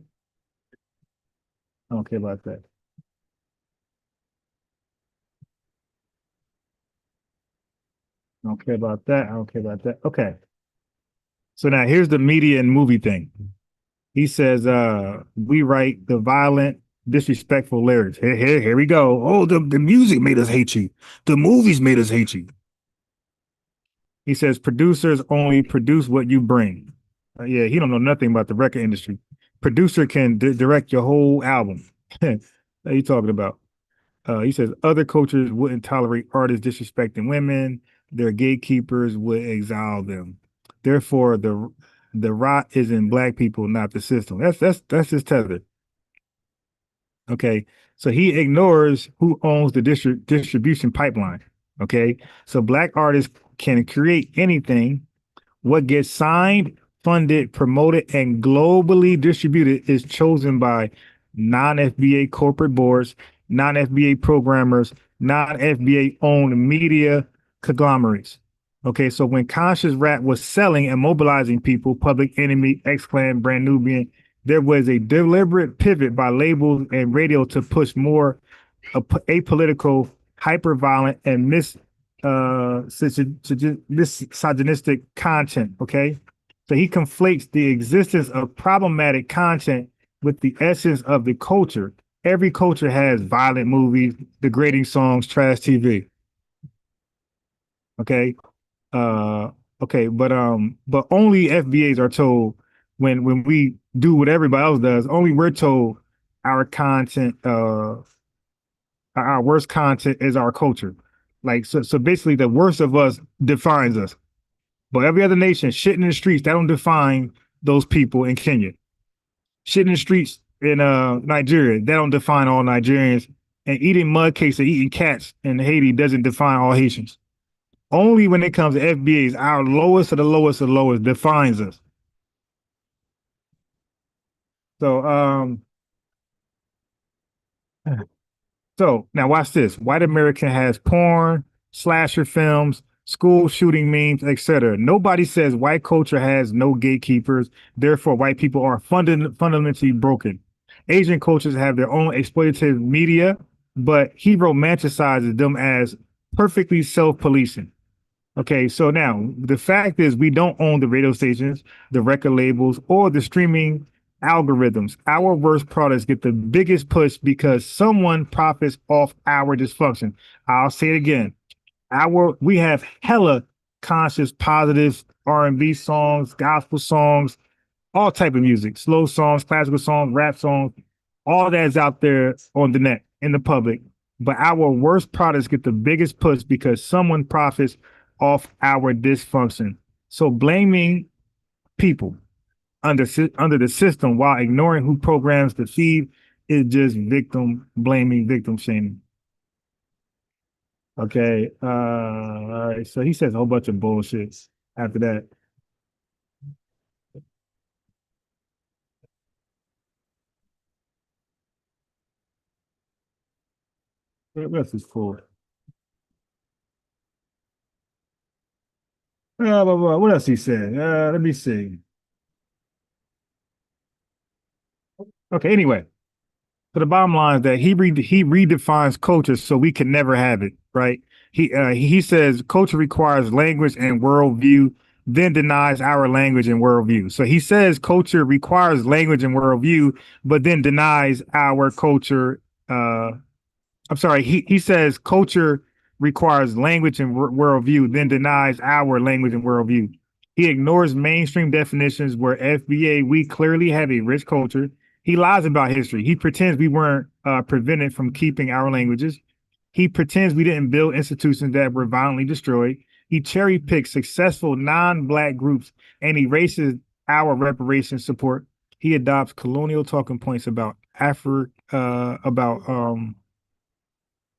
I don't care about that. I don't care about that. Okay. So now here's the media and movie thing. He says, we write the violent, disrespectful lyrics. Here we go. Oh, the music made us hate you. The movies made us hate you. He says, producers only produce what you bring. Yeah, he don't know nothing about the record industry. Producer can direct your whole album. What are you talking about? He says, other cultures wouldn't tolerate artists disrespecting women. Their gatekeepers would exile them. Therefore, the rot is in black people, not the system. That's his tether. Okay, so he ignores who owns the distribution pipeline. Okay, so black artists can create anything. What gets signed, funded, promoted, and globally distributed is chosen by non-FBA corporate boards, non-FBA programmers, non-FBA owned media conglomerates. Okay, so when conscious rap was selling and mobilizing people, Public Enemy, X-Clan, Brand Nubian, there was a deliberate pivot by labels and radio to push more apolitical, hyper-violent, and misogynistic content. Okay, so he conflates the existence of problematic content with the essence of the culture. Every culture has violent movies, degrading songs, trash TV. Okay. Okay, but only FBAs are told when we do what everybody else does, only we're told our content, our worst content is our culture. Like so basically the worst of us defines us. But every other nation shitting in the streets, that don't define those people in Kenya. Shitting in the streets in Nigeria, that don't define all Nigerians. And eating mud cakes or eating cats in Haiti doesn't define all Haitians. Only when it comes to FBAs, our lowest of the lowest of the lowest defines us. So so now watch this. White American has porn, slasher films, school shooting memes, etc. Nobody says white culture has no gatekeepers, therefore white people are fundamentally broken. Asian cultures have their own exploitative media, but he romanticizes them as perfectly self-policing. Okay, so now the fact is we don't own the radio stations, the record labels, or the streaming algorithms. Our worst products get the biggest push because someone profits off our dysfunction. I'll say it again. We have hella conscious, positive R&B songs, gospel songs, all type of music, slow songs, classical songs, rap songs, all that's out there on the net in the public. But our worst products get the biggest push because someone profits off our dysfunction. So blaming people under the system while ignoring who programs the feed is just victim blaming, victim shaming. Okay. All right. So he says a whole bunch of bullshit after that. What else is cool? What else he said? Let me see. Okay. Anyway, so the bottom line is that he redefines culture so we can never have it, right? He says culture requires language and worldview, then denies our language and worldview. So he says culture requires language and worldview, but then denies our culture. I'm sorry. He says culture requires language and worldview, then denies our language and worldview. He ignores mainstream definitions where FBA, we clearly have a rich culture. He lies about history. He pretends we weren't prevented from keeping our languages. He pretends we didn't build institutions that were violently destroyed. He cherry picks successful non-Black groups and erases our reparations support. He adopts colonial talking points about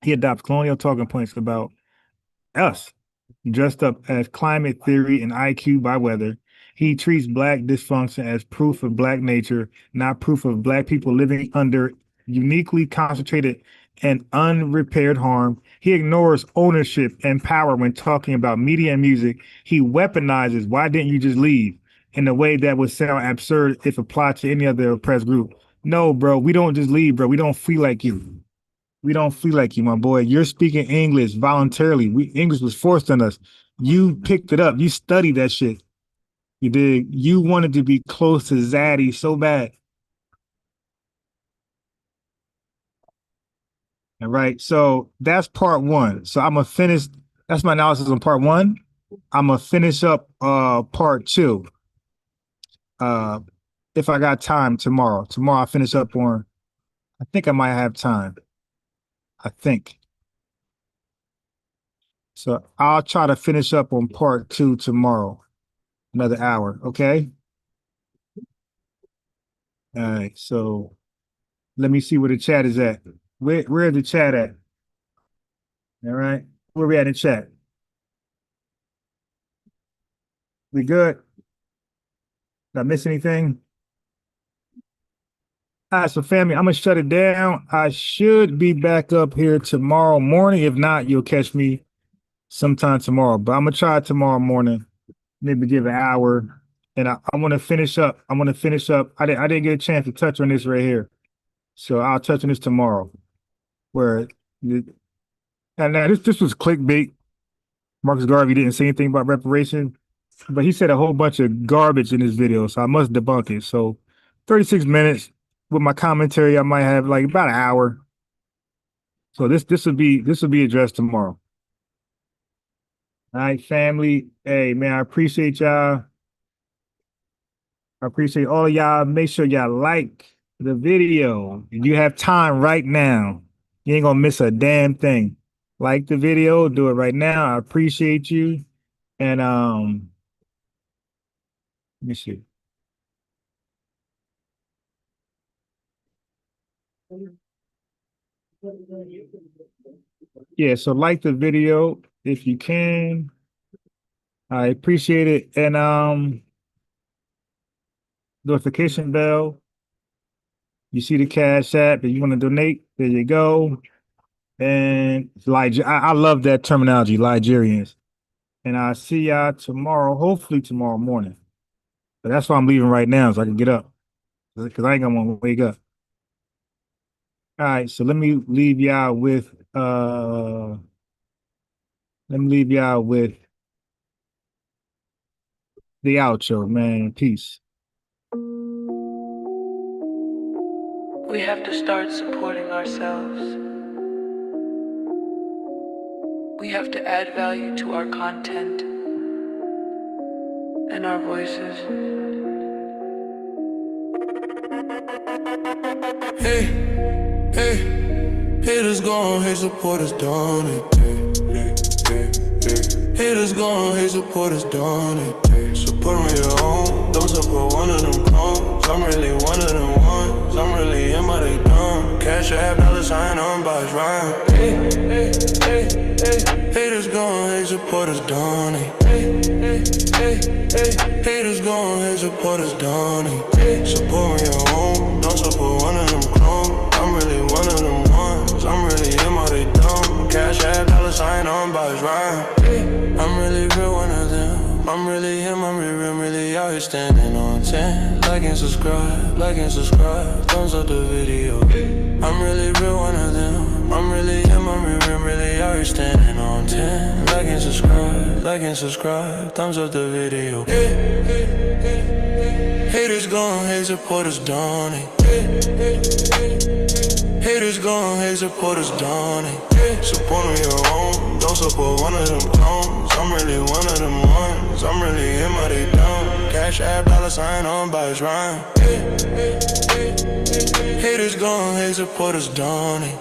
he adopts colonial talking points about us, dressed up as climate theory and IQ by weather. He treats Black dysfunction as proof of Black nature, not proof of Black people living under uniquely concentrated and unrepaired harm. He ignores ownership and power when talking about media and music. He weaponizes, why didn't you just leave? In a way that would sound absurd if applied to any other oppressed group. No, bro, we don't just leave, bro. We don't feel like you. We don't feel like you, my boy. You're speaking English voluntarily. English was forced on us. You picked it up. You studied that shit. You did. You wanted to be close to Zaddy so bad. All right. So that's part one. So I'm gonna finish. That's my analysis on part one. I'm gonna finish up part two. If I got time tomorrow. Tomorrow I'll finish up on, I think I might have time. I think. So I'll try to finish up on part two tomorrow. Another hour, okay? All right, so let me see where the chat is at. Where's the chat at? All right, where we at in chat? We good? Did I miss anything? All right, so family, I'm gonna shut it down. I should be back up here tomorrow morning. If not, you'll catch me sometime tomorrow. But I'm gonna try tomorrow morning, maybe give an hour. And I want to finish up. I want to finish up. I didn't get a chance to touch on this right here, so I'll touch on this tomorrow. Where and now this was clickbait. Marcus Garvey didn't say anything about reparation, but he said a whole bunch of garbage in his video, so I must debunk it. So 36 minutes with my commentary, I might have like about an hour. So this will be addressed tomorrow. All right, family. Hey man, I appreciate y'all. I appreciate all of y'all. Make sure y'all like the video. If you have time right now, you ain't gonna miss a damn thing. Like the video, do it right now. I appreciate you. And let me see. Yeah, so like the video if you can. I appreciate it. And notification bell. You see the Cash App. If you want to donate, there you go. And I love that terminology, Ligerians. And I'll see y'all tomorrow, hopefully tomorrow morning. But that's why I'm leaving right now, so I can get up. Because I ain't gonna want to wake up. All right, so let me leave y'all with the outro, man. Peace. We have to start supporting ourselves. We have to add value to our content and our voices. Hey, hey, haters gone, hate supporters done it. Hey, hey, hey. Haters gone, hate supporters done it. Hey. Support me your own, don't support one of them clones. I'm really one of them ones. I'm really in my they done. Cash App, $sign on by rhyme. Hey, hey, hey, hey. Haters gone, hate supporters done it. Hey, hey, hey, hey. Haters gone, hate supporters done it. Hey. Support me your own, don't support one of them clones. I'm really one of them ones. I'm really in my they dumb. Cash App, $sign on by rhyme. Hey. I'm really real one of them. I'm really him, I'm really out here standing on 10. Like and subscribe, thumbs up the video. I'm really real one of them. I'm really him, I'm really out here standing on 10. Like and subscribe, thumbs up the video. Haters gone, hate supporters done it. Haters gone, hate supporters done it. Support me your own, don't support one of them clones. I'm really one of them ones. I'm really in my they dumb. Cash App, $sign on by his rhyme. Haters gone, hate supporters done it.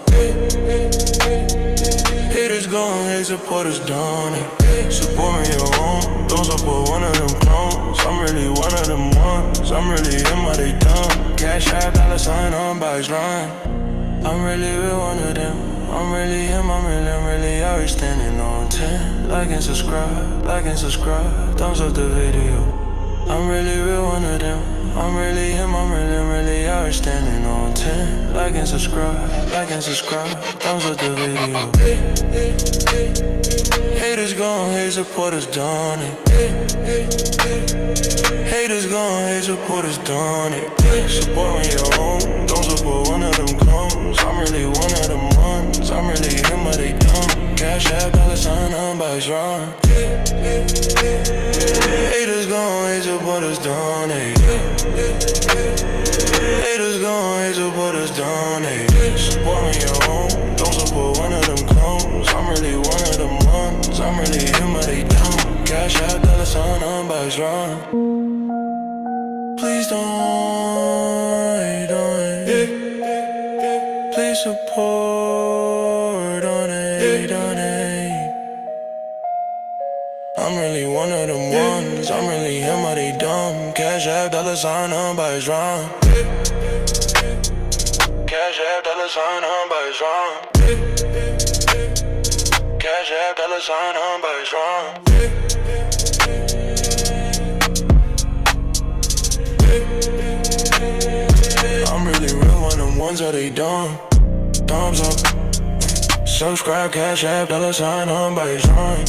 Haters gone, hate supporters done it. Support me your own, don't support one of them clones. I'm really one of them ones. I'm really in my they dumb. Cash App, $sign on by his rhyme. I'm really real one of them. I'm really him, I'm really out here standing on 10. Like and subscribe, thumbs up the video. I'm really real one of them. I'm really him, I'm really out here standing on 10. Like and subscribe, thumbs up the video. Haters gone, hate supporters done it. Haters gone, hate supporters done it. Support me your own, don't support one of them clones. I'm really one of them ones. I'm really him, but they dumb. Cash App, $sign on by his rhyme. Haters gone, hate supporters done it. Haters gone, hate supporters done it. Support me your own, don't support one of them clones. I'm really one of them ones. I'm really him, but they dumb. Cash App, $sign on by his rhyme. Please don't. Please support on it. I'm really one of them ones. I'm really him, but they dumb. Cash App, $sign on by his rhyme. Cash App, $sign on by his rhyme. Cash App, $sign on by his rhyme. I'm really real ones or they dumb. Thumbs up. Subscribe, cash app, $sign on by your drawing.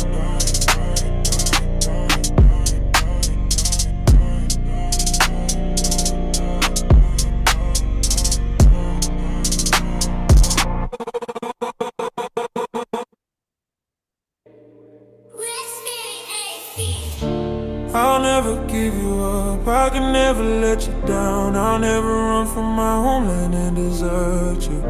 I'll never give you up, I can never let you down. I'll never run from my homeland and desert you.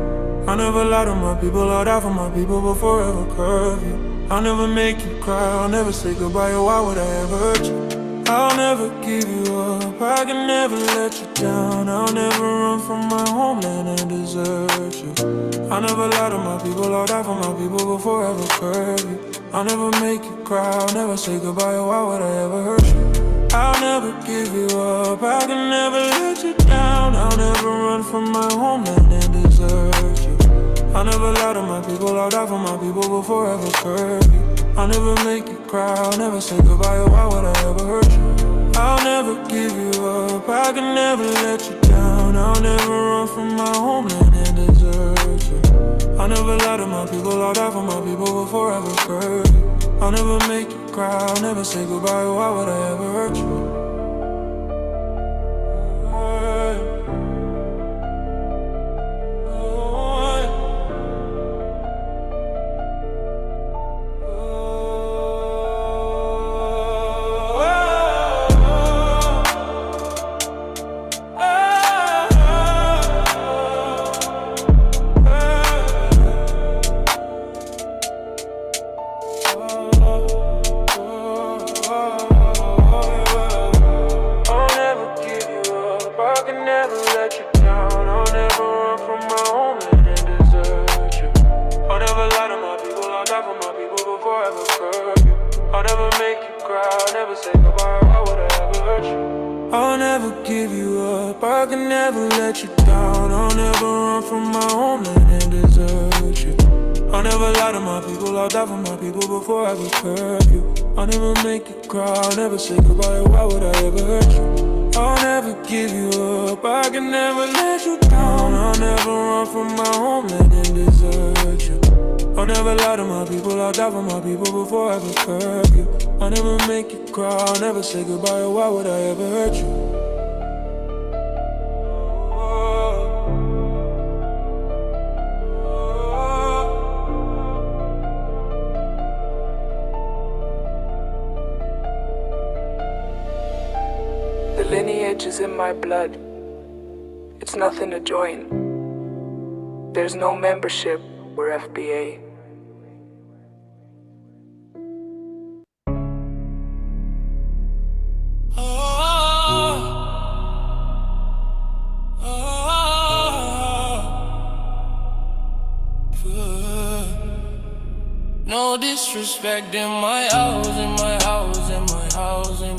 I'll never lie to my people, I'll die for my people, but forever curve you. I'll never make you cry, I'll never say goodbye, or why would I ever hurt you? I'll never give you up, I can never let you down. I'll never run from my homeland and desert you. I'll never lie to my people, I'll die for my people, but forever curve you. I'll never make you cry, I'll never say goodbye, or why would I ever hurt you? I'll never give you up, I can never let you down. I'll never run from my homeland and desert you. I'll never lie to my people, I'll die for my people, but forever curve you. I'll never make you cry, I'll never say goodbye, or why would I ever hurt you? I'll never give you up, I can never let you down. I'll never run from my homeland and desert you. I'll never lie to my people, I'll die for my people, but forever curve you. I'll never make you cry, I'll never say goodbye, why would I ever hurt you? Say goodbye, why would I ever hurt you? I'll never give you up, I can never let you down. I'll never run from my homeland and desert you. I'll never lie to my people, I'll die for my people before I ever curb you. I'll never make you cry, I'll never say goodbye, why would I ever hurt you? Lineage is in my blood. It's nothing to join. There's no membership. We're FBA. No disrespect in my house, in my house, in my house, in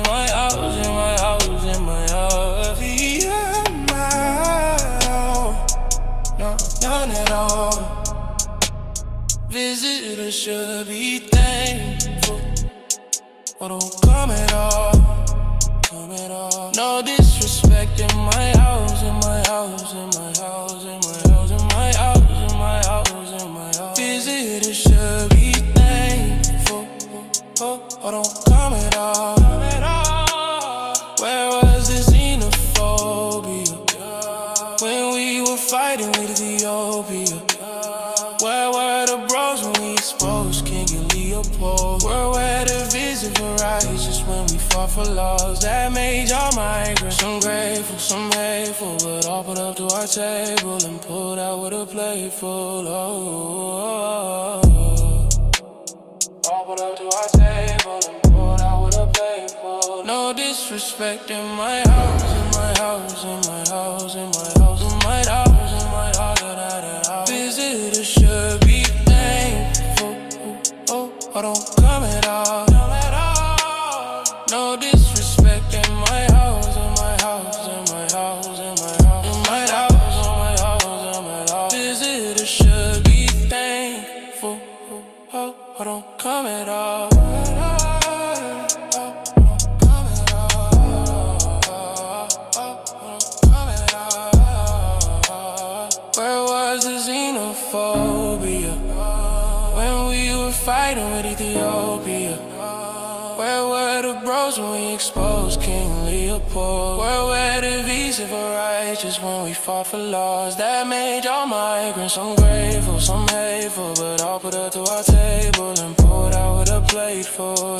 my house, in my house, in my house. Yeah, no, none at all. Visitors should be thankful, but don't come at all, come at all. No disrespect in my house, in my house, in my house, in my house, in my house, in my house, in my house. Visitors should be thankful, but don't come at all. Where was the xenophobia when we were fighting with Ethiopia? Where were the bros when we exposed King Leopold? Where the vision for righteous when we fought for laws that made y'all migrate? Some grateful, some hateful, but all put up to our table and pulled out with a plate full. Oh, all put up to our table and pulled out with a plate full. No disrespect in my house, in my house, in my house, in my house, in my house, in my house. Visitors should be thankful, I don't come at all. No disrespect in my house, in my house, in my house, in my house, in my house, in my house, in my house. Visitors should be thankful, I don't come at all. fighting with Ethiopia. Where were the bros when we exposed King Leopold? Where were the visa for righteous when we fought for laws that made y'all migrants ungrateful, some hateful, but all put up to our table and poured out with a plate full.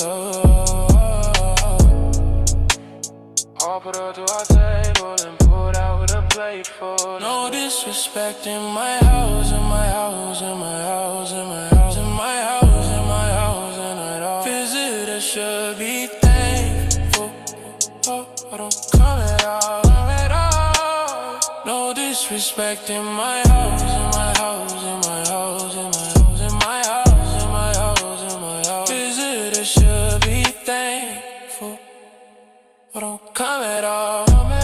All put up to our table and poured out with a plate full. No disrespect in my house, in my house, in my house, in my house, in my house, in my house, and at all. Visitors should be thankful. Oh, I don't come at all, come at all. No disrespect in my house, in my house, in my house, in my house, in my house, in my house, in my house. Visitors should be thankful. I don't come at all.